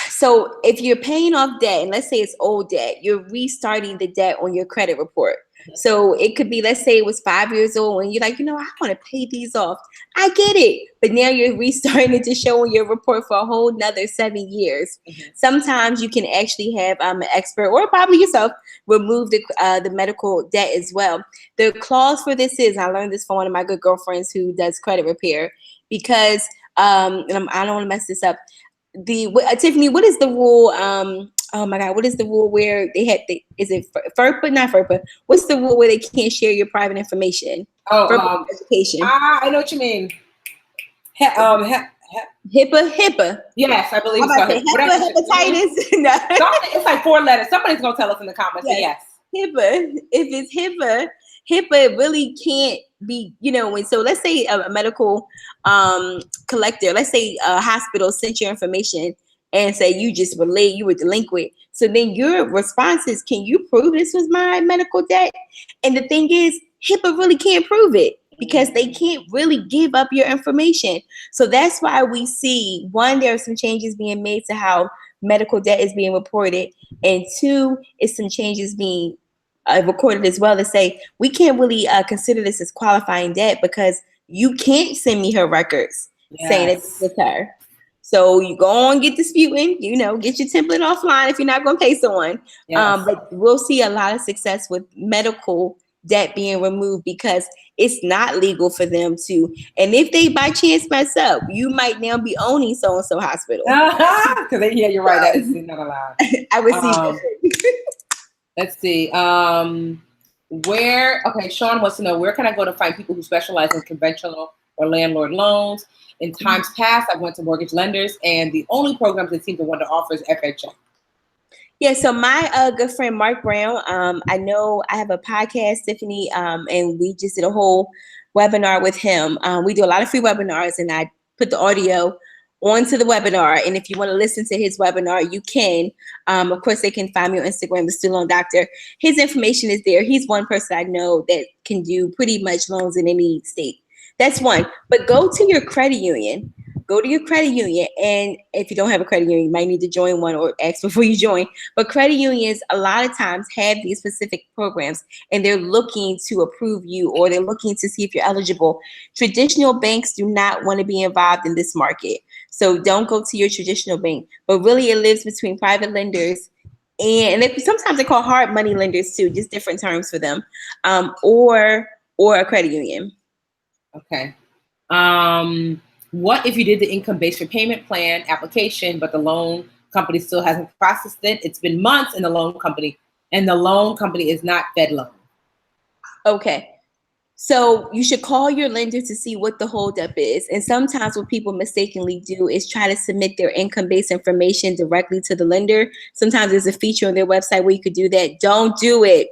so if you're paying off debt, and let's say it's old debt, you're restarting the debt on your credit report. So it could be, let's say it was 5 years old and you're like, I want to pay these off. I get it. But now you're restarting it to show on your report for a whole nother 7 years. Sometimes you can actually have an expert, or probably yourself, remove the medical debt as well. The clause for this is, I learned this from one of my good girlfriends who does credit repair, because and I don't want to mess this up. Tiffany, what is the rule? Oh my God, what is the rule where is it FERPA? Not FERPA. What's the rule where they can't share your private information? Oh, education. I know what you mean. HIPAA. Yes, I believe so. Hepatitis. No. It's like 4 letters. Somebody's gonna tell us in the comments. Yes. HIPAA. If it's HIPAA really can't be, so let's say a medical collector, let's say a hospital sent your information and say you were delinquent. So then your response is, can you prove this was my medical debt? And the thing is, HIPAA really can't prove it, because they can't really give up your information. So that's why we see, one, there are some changes being made to how medical debt is being reported. And 2, is some changes being recorded as well to say, we can't really consider this as qualifying debt, because you can't send me her records saying it's with her. So you go on, get disputing, get your template offline if you're not going to pay someone. But we'll see a lot of success with medical debt being removed, because it's not legal for them to. And if they by chance mess up, you might now be owning so-and-so hospital. Because yeah, you're right. That is not allowed. I would see. Let's see. Okay, Sean wants to know, where can I go to find people who specialize in conventional or landlord loans? In times past, I went to mortgage lenders, and the only programs they seem to want to offer is FHA. Yeah, so my good friend Mark Brown, I know I have a podcast, Tiffany, and we just did a whole webinar with him. We do a lot of free webinars, and I put the audio onto the webinar. And if you want to listen to his webinar, you can. Of course, they can find me on Instagram, the Student Loan Doctor. His information is there. He's one person I know that can do pretty much loans in any state. That's one. But go to your credit union. Go to your credit union, and if you don't have a credit union, you might need to join one or ask before you join. But credit unions a lot of times have these specific programs, and they're looking to approve you, or they're looking to see if you're eligible. Traditional banks do not want to be involved in this market. So don't go to your traditional bank, but really it lives between private lenders and sometimes they call hard money lenders too, just different terms for them, or a credit union. Okay. What if you did the income-based repayment plan application, but the loan company still hasn't processed it? It's been months, and the loan company is not FedLoan. Okay. So you should call your lender to see what the holdup is. And sometimes what people mistakenly do is try to submit their income-based information directly to the lender. Sometimes there's a feature on their website where you could do that. Don't do it.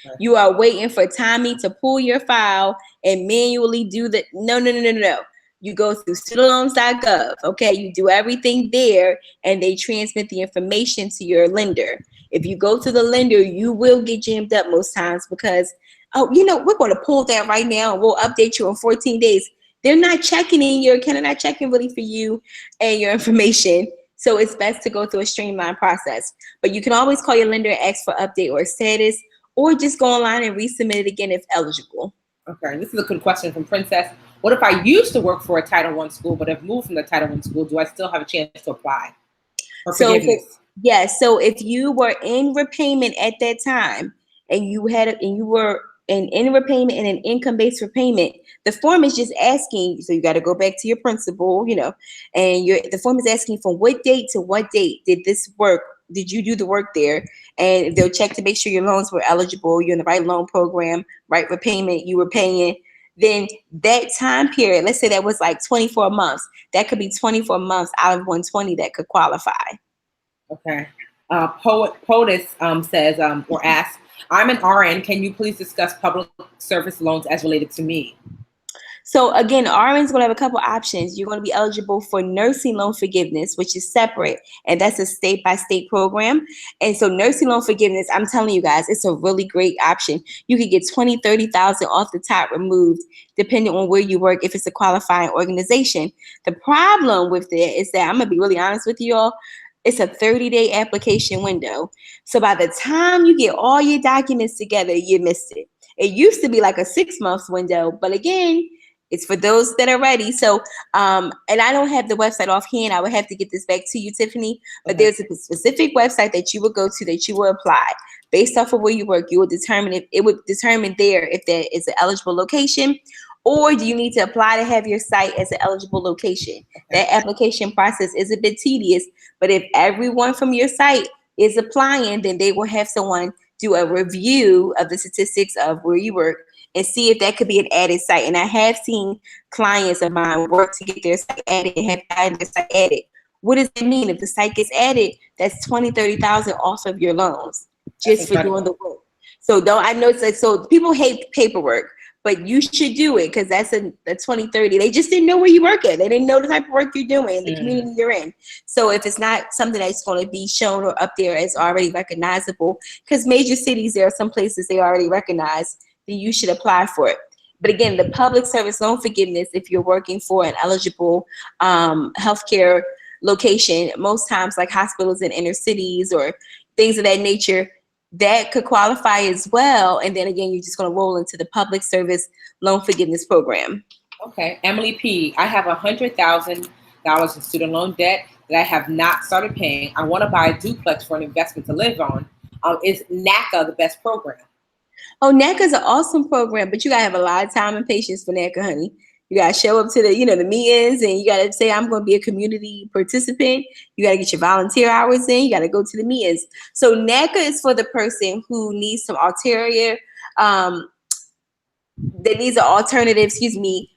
Right. You are waiting for Tommy to pull your file and manually do the no. You go through studentloans.gov, okay? You do everything there, and they transmit the information to your lender. If you go to the lender, you will get jammed up most times because, we're going to pull that right now, and we'll update you in 14 days. They're not checking in your account, they're not checking really for you and your information. So it's best to go through a streamlined process. But you can always call your lender and ask for update or status, or just go online and resubmit it again if eligible. Okay, this is a good question from Princess. What if I used to work for a Title I school, but have moved from the Title I school? Do I still have a chance to apply for forgiveness? Yes. So if you were in repayment at that time, and you were in repayment and an income-based repayment, the form is just asking. So you got to go back to your principal, and the form is asking from what date to what date did this work? Did you do the work there? And they'll check to make sure your loans were eligible. You're in the right loan program, right repayment. You were paying. Then that time period, let's say that was like 24 months. That could be 24 months out of 120 that could qualify. Okay. POTUS says or asks, I'm an RN. Can you please discuss public service loans as related to me? So again, RN's going to have a couple options. You're going to be eligible for nursing loan forgiveness, which is separate, and that's a state-by-state program. And so nursing loan forgiveness, I'm telling you guys, it's a really great option. You could get $20,000, $30,000 off the top removed, depending on where you work, if it's a qualifying organization. The problem with it is that, I'm going to be really honest with you all, it's a 30-day application window. So by the time you get all your documents together, you missed it. It used to be like a 6-month window, but again, it's for those that are ready. So, and I don't have the website offhand. I would have to get this back to you, Tiffany. But there's a specific website that you would go to that you will apply. Based off of where you work, you will determine if that is an eligible location, or do you need to apply to have your site as an eligible location. That application process is a bit tedious, but if everyone from your site is applying, then they will have someone do a review of the statistics of where you work and see if that could be an added site. And I have seen clients of mine work to get their site added and have gotten their site added. What does it mean? If the site gets added, that's $20,000, $30,000 off of your loans just for doing the work. So I know it's like, so people hate paperwork, but you should do it because that's a 2030. They just didn't know where you work at. They didn't know the type of work you're doing, the community you're in. So if it's not something that's going to be shown or up there as already recognizable, because major cities, there are some places they already recognize, then you should apply for it. But again, the public service loan forgiveness, if you're working for an eligible healthcare location, most times like hospitals in inner cities or things of that nature, that could qualify as well. And then again, you're just going to roll into the public service loan forgiveness program. Okay. Emily P., I have $100,000 in student loan debt that I have not started paying. I want to buy a duplex for an investment to live on. Is NACA the best program? Oh, NACA is an awesome program, but you gotta have a lot of time and patience for NACA, honey. You gotta show up to the meetings, and you gotta say, I'm gonna be a community participant. You gotta get your volunteer hours in. You gotta go to the meetings. So NACA is for the person who needs some ulterior, that needs an alternative,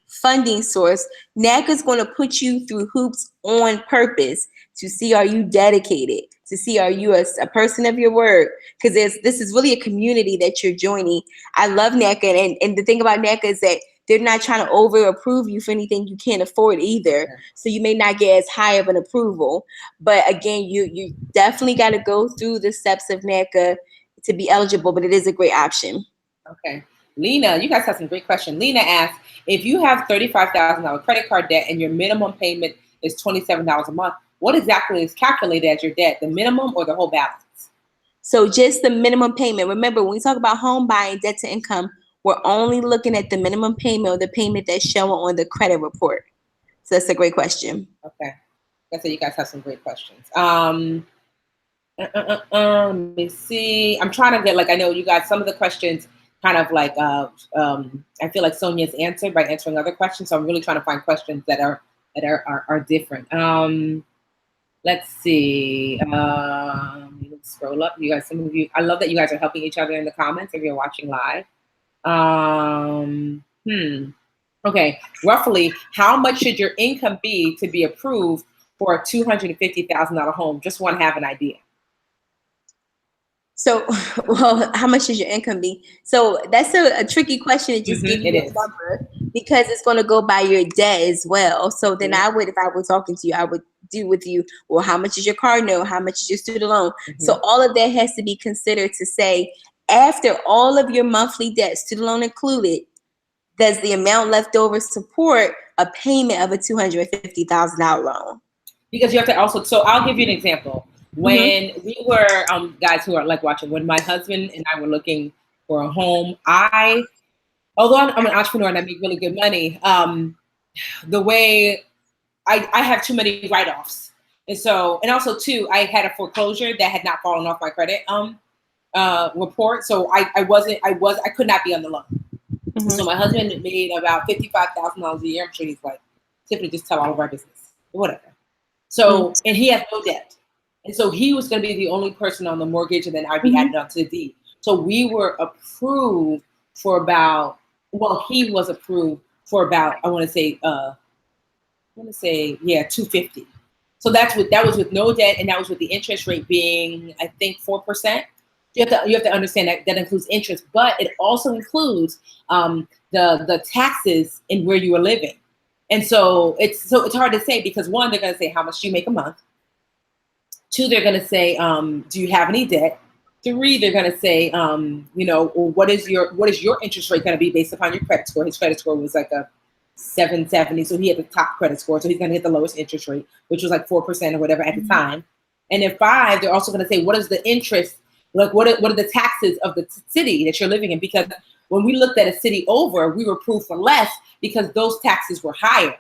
funding source. NACA is going to put you through hoops on purpose to see, are you dedicated, to see, are you a person of your word? Because this is really a community that you're joining. I love NACA, and the thing about NACA is that they're not trying to over approve you for anything you can't afford either. So you may not get as high of an approval, but again, you definitely got to go through the steps of NACA to be eligible, but it is a great option. Okay. Lena, you guys have some great questions. Lena asked, if you have $35,000 credit card debt and your minimum payment is $27 a month, what exactly is calculated as your debt, the minimum or the whole balance? So just the minimum payment. Remember, when we talk about home buying, debt to income, we're only looking at the minimum payment or the payment that's shown on the credit report. So that's a great question. Okay. I said you guys have some great questions. Let me see. I'm trying to get, I know you guys, some of the questions kind of I feel like Sonia's answered by answering other questions. So I'm really trying to find questions that are different. Let's see. Let's scroll up. You guys, some of you, I love that you guys are helping each other in the comments if you're watching live. Okay. Roughly, how much should your income be to be approved for a $250,000 home? Just want to have an idea. So, well, how much should your income be? So that's a tricky question to just give you a number, because it's going to go by your debt as well. So then if I were talking to you, I would do with you, well, how much is your car note? How much is your student loan? So all of that has to be considered to say, after all of your monthly debt, student loan included, does the amount left over support a payment of a $250,000 loan? Because you have to also, so I'll give you an example. When we were, guys who are watching, when my husband and I were looking for a home, although I'm an entrepreneur and I make really good money, the way I have too many write-offs. And also too, I had a foreclosure that had not fallen off my credit report. So I could not be on the loan. So my husband made about $55,000 a year. I'm sure he's like, Tiffany, just tell all of our business, whatever. So, and he has no debt. And so he was going to be the only person on the mortgage, and then I'd be added onto the deed. So we were approved for about, he was approved for about, I want to say, $250,000. So that was with no debt, and that was with the interest rate being, I think, 4%. You have to understand that includes interest, but it also includes the taxes in where you are living. And so it's hard to say, because one, they're going to say, how much do you make a month? Two, they're going to say, do you have any debt? Three, they're going to say, what is your interest rate going to be based upon your credit score? His credit score was like a 770, so he had the top credit score, so he's going to get the lowest interest rate, which was like 4% or whatever at the time. And then five, they're also going to say, what is the interest? What are the taxes of the city that you're living in? Because when we looked at a city over, we were approved for less because those taxes were higher.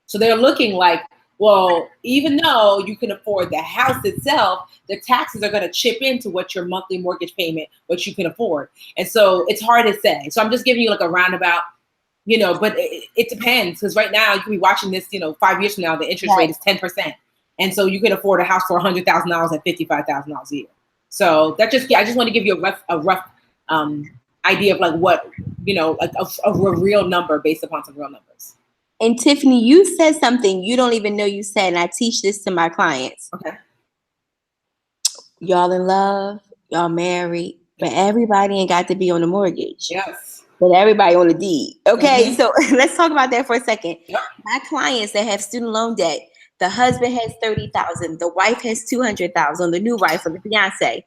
So they're looking like, well, even though you can afford the house itself, the taxes are going to chip into what your monthly mortgage payment, what you can afford. And so it's hard to say. So I'm just giving you a roundabout, but it depends, because right now you can be watching this, 5 years from now, the interest rate is 10%. And so you can afford a house for $100,000 at $55,000 a year. So I just want to give you a rough idea of what, a real number based upon some real numbers. And Tiffany, you said something you don't even know you said, and I teach this to my clients. Okay. Y'all in love, y'all married, but everybody ain't got to be on the mortgage. Yes. But everybody on the deed. Okay, so let's talk about that for a second. Yep. My clients that have student loan debt, the husband has $30,000, the wife has $200,000, the new wife or the fiance.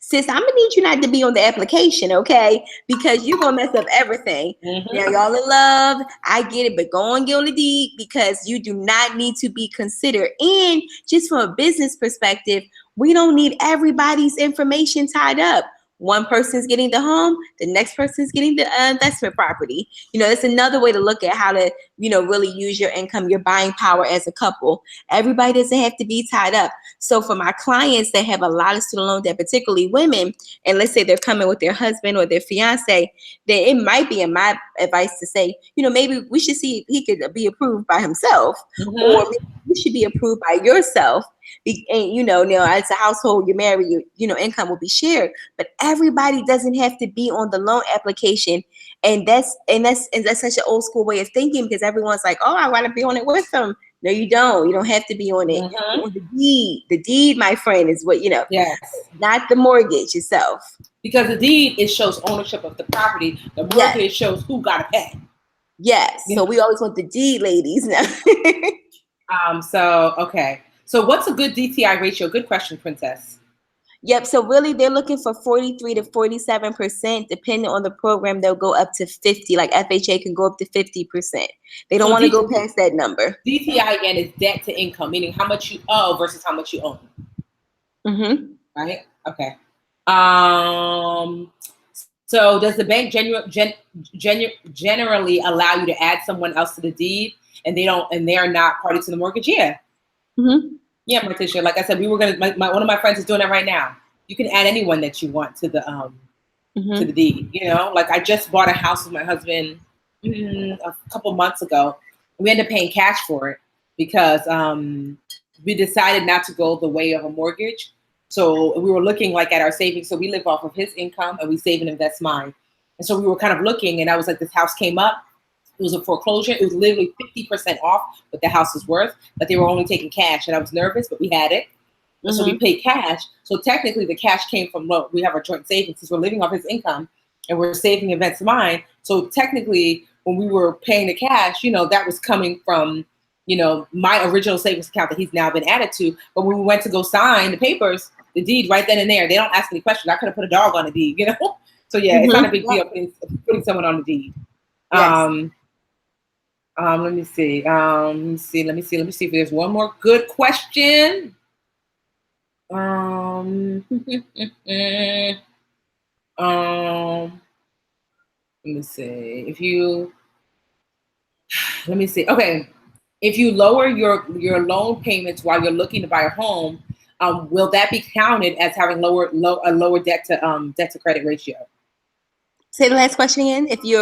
Sis, I'm gonna need you not to be on the application, okay? Because you're gonna mess up everything. Now, y'all in love, I get it, but go and get on the deed, because you do not need to be considered. And just from a business perspective, we don't need everybody's information tied up. one person's getting the home, the next person's getting the investment property. It's another way to look at how to, really use your income, your buying power as a couple. Everybody doesn't have to be tied up. So for my clients that have a lot of student loan debt, particularly women, and let's say they're coming with their husband or their fiance, then it might be in my advice to say, maybe we should see if he could be approved by himself, or maybe you should be approved by yourself. And now as a household, you're married, income will be shared, but everybody doesn't have to be on the loan application. And that's such an old school way of thinking, because everyone's like, oh, I want to be on it with them. No, you don't. You don't have to be on it. On the deed. The deed, my friend, is what, Yes. Not the mortgage itself. Because the deed, it shows ownership of the property. The mortgage shows who got to pay. Yes. So we always want the deed, ladies. Okay. So what's a good DTI ratio? Good question, Princess. Yep. So really, they're looking for 43 to 47%. Depending on the program, they'll go up to 50. Like FHA can go up to 50%. They don't want to go past that number. DTI again is debt to income, meaning how much you owe versus how much you own. Mm-hmm. Right. Okay. So does the bank generally allow you to add someone else to the deed, and they are not party to the mortgage? Yeah. Mm-hmm. Yeah, Morticia. Like I said, we were gonna. One of my friends is doing that right now. You can add anyone that you want to the to the deed. Like I just bought a house with my husband a couple months ago. We ended up paying cash for it because we decided not to go the way of a mortgage. So we were looking like at our savings. So we live off of his income and we save and invest mine. And so we were kind of looking, and I was like, this house came up. It was a foreclosure. It was literally 50% off what the house was worth, but they were only taking cash. And I was nervous, but we had it. Mm-hmm. So we paid cash. So technically the cash came from, we have our joint savings since we're living off his income and we're saving invest mine. So technically when we were paying the cash, that was coming from, my original savings account that he's now been added to. But when we went to go sign the papers, the deed right then and there, they don't ask any questions. I could have put a dog on the deed, So yeah, it's not a big deal putting someone on the deed. Yes. Let me see. Let me see if there's one more good question. Let me see. Okay. If you lower your loan payments while you're looking to buy a home, will that be counted as having a lower debt to credit ratio? Say the last question again. If you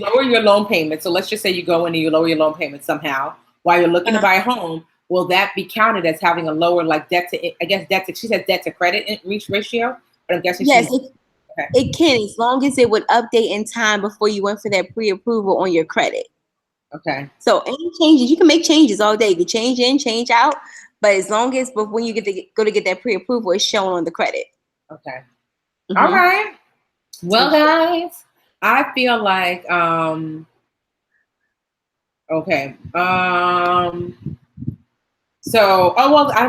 lower your loan payment, so let's just say you go in and you lower your loan payment somehow while you're looking to buy a home, will that be counted as having a lower she said debt to credit ratio? But I'm guessing yes, it can, as long as it would update in time before you went for that pre-approval on your credit. Okay. So any changes, you can make changes all day. You can change in, change out, but as long as when you go to get that pre-approval, it's shown on the credit. Okay. Mm-hmm. All right. Well, guys, I feel like, okay. I'm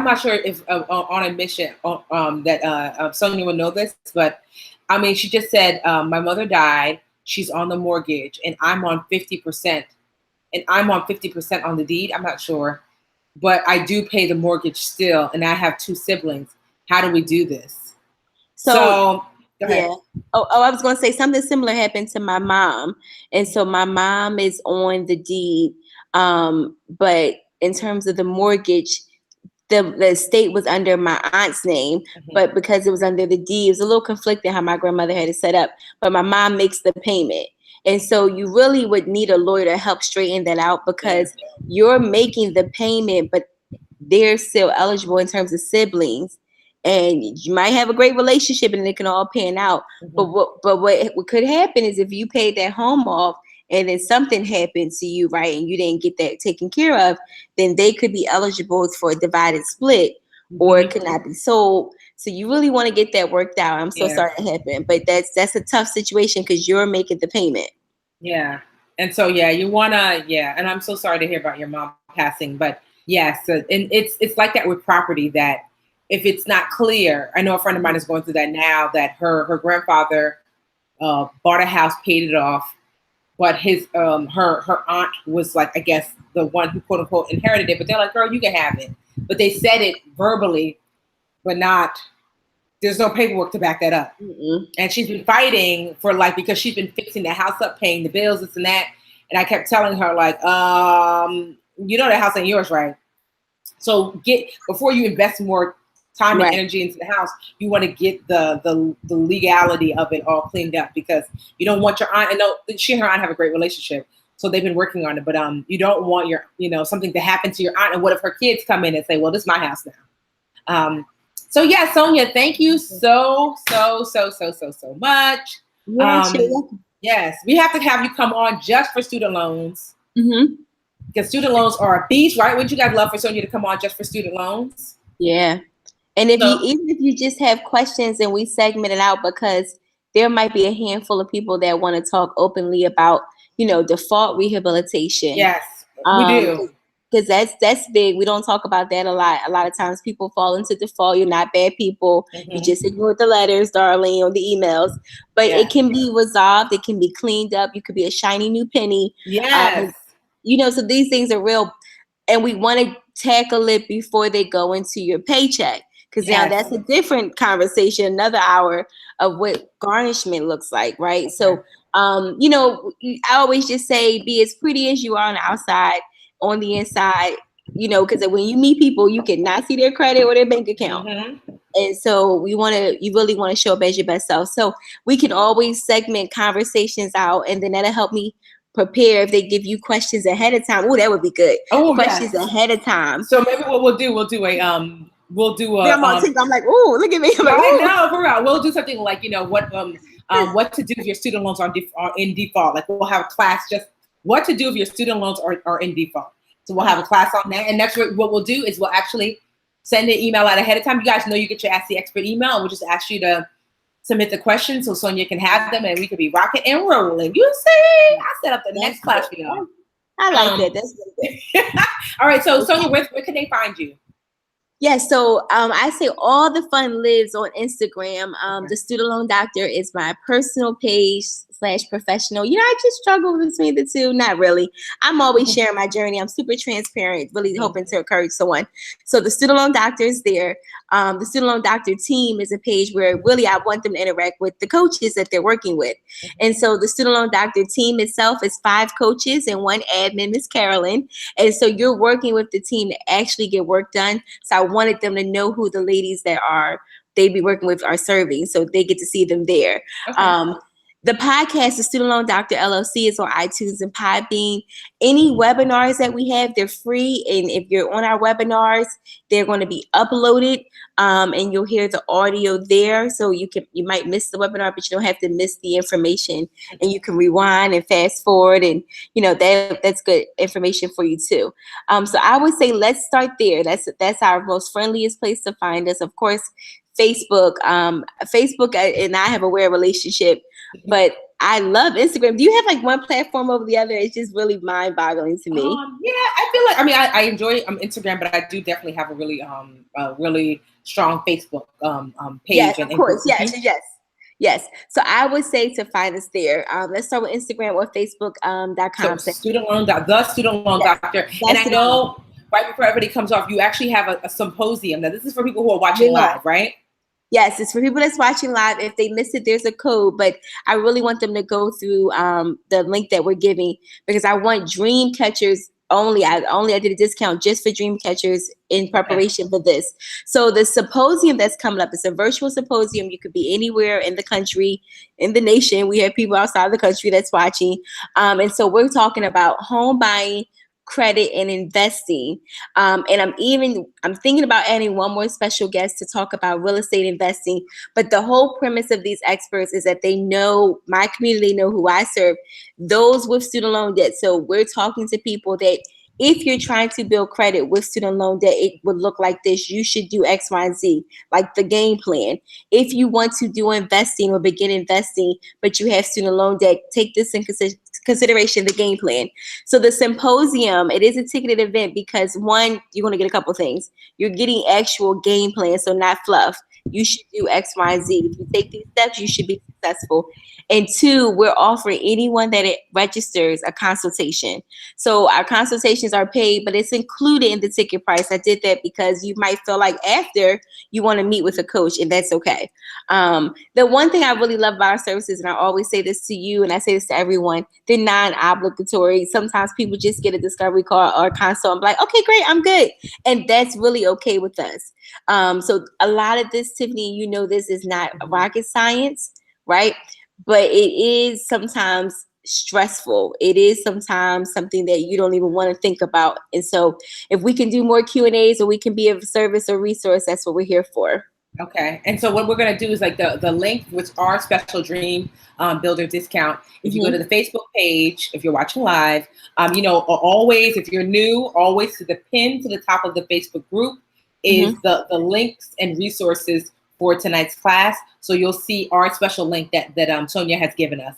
not sure if on admission that Sonia will know this, but I mean, she just said, my mother died. She's on the mortgage and I'm on 50%. And I'm on 50% on the deed. I'm not sure, but I do pay the mortgage still. And I have 2 siblings. How do we do this? So yeah. Oh, I was going to say something similar happened to my mom. And so my mom is on the deed. But in terms of the mortgage, the estate was under my aunt's name, but because it was under the deed, it was a little conflicting how my grandmother had it set up. But my mom makes the payment. And so you really would need a lawyer to help straighten that out, because you're making the payment, but they're still eligible in terms of siblings. And you might have a great relationship and it can all pan out. But what could happen is if you paid that home off and then something happened to you, right, and you didn't get that taken care of, then they could be eligible for a divided split, or it could not be sold. So you really want to get that worked out. I'm so sorry it happened, but that's a tough situation because you're making the payment. Yeah. And so, you want to, and I'm so sorry to hear about your mom passing, but yes. And it's like that with property, that if it's not clear, I know a friend of mine is going through that now, that her grandfather bought a house, paid it off, but his her aunt was like, I guess, the one who quote unquote inherited it, but they're like, girl, you can have it. But they said it verbally, but not there's no paperwork to back that up. Mm-mm. And she's been fighting for like, because she's been fixing the house up, paying the bills, this and that. And I kept telling her like, you know, the house ain't yours, right? So before you invest more time and energy into the house, you want to get the legality of it all cleaned up, because you don't want your aunt, and no, she and her aunt have a great relationship, so they've been working on it. But you don't want something to happen to your aunt, and what if her kids come in and say, well, this is my house now. So yeah, Sonia, thank you so much. Yes, we have to have you come on just for student loans. Mm-hmm. Because student loans are a beast, right? Wouldn't you guys love for Sonia to come on just for student loans? Yeah. And even if you just have questions and we segment it out, because there might be a handful of people that want to talk openly about, default rehabilitation. Yes, we do. Because that's big. We don't talk about that a lot. A lot of times people fall into default. You're not bad people. Mm-hmm. You just ignore the letters, darling, or the emails. But it can be resolved. It can be cleaned up. You could be a shiny new penny. Yes. So these things are real. And we want to tackle it before they go into your paycheck. Because now that's a different conversation, another hour of what garnishment looks like, right? Okay. So, I always just say, be as pretty as you are on the outside, on the inside, because when you meet people, you cannot see their credit or their bank account. Mm-hmm. And so you really want to show up as your best self. So we can always segment conversations out, and then that'll help me prepare if they give you questions ahead of time. Oh, that would be good. Oh, questions ahead of time. So maybe what we'll do I'm like, oh, look at me. I know, for real. We'll do something like, what to do if your student loans are in default. Like we'll have a class just what to do if your student loans are in default. So we'll have a class on that. And next, what we'll do is we'll actually send an email out ahead of time. You guys know you get your Ask the Expert email, and we'll just ask you to submit the questions so Sonia can have them, and we could be rocking and rolling. You see, I set up the next class for y'all. I like that. That's really good. All right. So Sonia, where can they find you? Yes, so I say all the fun lives on Instagram. The Student Loan Doctor is my personal page / professional. I just struggle between the two. Not really. I'm always sharing my journey. I'm super transparent, really hoping to encourage someone. So the Student Loan Doctor is there. The Student Loan Doctor team is a page where really I want them to interact with the coaches that they're working with. And so the Student Loan Doctor team itself is 5 coaches and 1 admin, Miss Carolyn. And so you're working with the team to actually get work done. So I wanted them to know who the ladies that they be working with are serving, so they get to see them there. Okay. The podcast, the Student Loan Doctor LLC, is on iTunes and Podbean. Any webinars that we have, they're free. And if you're on our webinars, they're going to be uploaded, and you'll hear the audio there. So you might miss the webinar, but you don't have to miss the information. And you can rewind and fast forward, and that's good information for you too. So I would say let's start there. That's our most friendliest place to find us. Of course, Facebook. Facebook and I have a weird relationship, but I love Instagram. Do you have like one platform over the other? It's just really mind-boggling to me. Yeah, I feel like I enjoy Instagram, but I do definitely have a really strong Facebook page. Yes, of course. Yes. So I would say to find us there. Let's start with Instagram or Facebook.com. So Student Loan Doctor. And I know right before everybody comes off, you actually have a symposium. Now this is for people who are watching live, right? Yes, it's for people that's watching live. If they missed it, there's a code, but I really want them to go through the link that we're giving, because I want dream catchers only. I did a discount just for dream catchers in preparation for this. So the symposium that's coming up is a virtual symposium. You could be anywhere in the country, in the nation. We have people outside the country that's watching. And so we're talking about home buying, credit, and investing. And I'm thinking about adding one more special guest to talk about real estate investing. But the whole premise of these experts is that they know my community, know who I serve, those with student loan debt. So we're talking to people that if you're trying to build credit with student loan debt, it would look like this. You should do X, Y, and Z, like the game plan. If you want to do investing or begin investing, but you have student loan debt, take this in consideration, the game plan. So the symposium, it is a ticketed event because one, you're going to get a couple things. You're getting actual game plan, so not fluff. You should do X, Y, and Z. If you take these steps, you should be successful. And 2, we're offering anyone that it registers a consultation. So our consultations are paid, but it's included in the ticket price. I did that because you might feel like after you want to meet with a coach, and that's okay. The one thing I really love about our services, and I always say this to you, and I say this to everyone, they're non-obligatory. Sometimes people just get a discovery call or a consult and be like, okay, great, I'm good. And that's really okay with us. So a lot of this, Tiffany, you know, this is not rocket science, right? But it is sometimes stressful. It is sometimes something that you don't even want to think about. And so if we can do more Q&As, or we can be of service or resource, that's what we're here for. Okay. And so what we're going to do is like the link, which our special dream builder discount. If you go to the Facebook page, if you're watching live, you know, always, if you're new, always to the pin to the top of the Facebook group is the links and resources for tonight's class. So you'll see our special link that Sonia has given us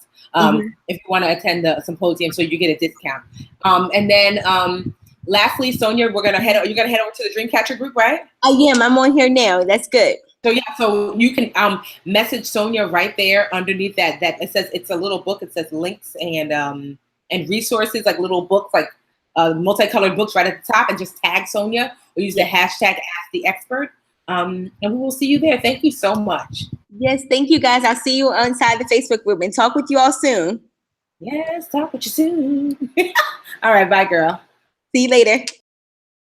if you want to attend the symposium, so you get a discount. And then lastly, Sonia, you're gonna head over to the Dreamcatcher group, right? I am. I'm on here now. That's good. So yeah, so you can message Sonia right there underneath that it says, it's a little book. It says links and resources, like little books, like multicolored books right at the top, and just tag Sonia or use the hashtag #AskTheExpert. And we will see you there. Thank you so much. Yes, thank you guys. I'll see you inside the Facebook group and talk with you all soon. Yes, talk with you soon. All right, bye, girl. See you later.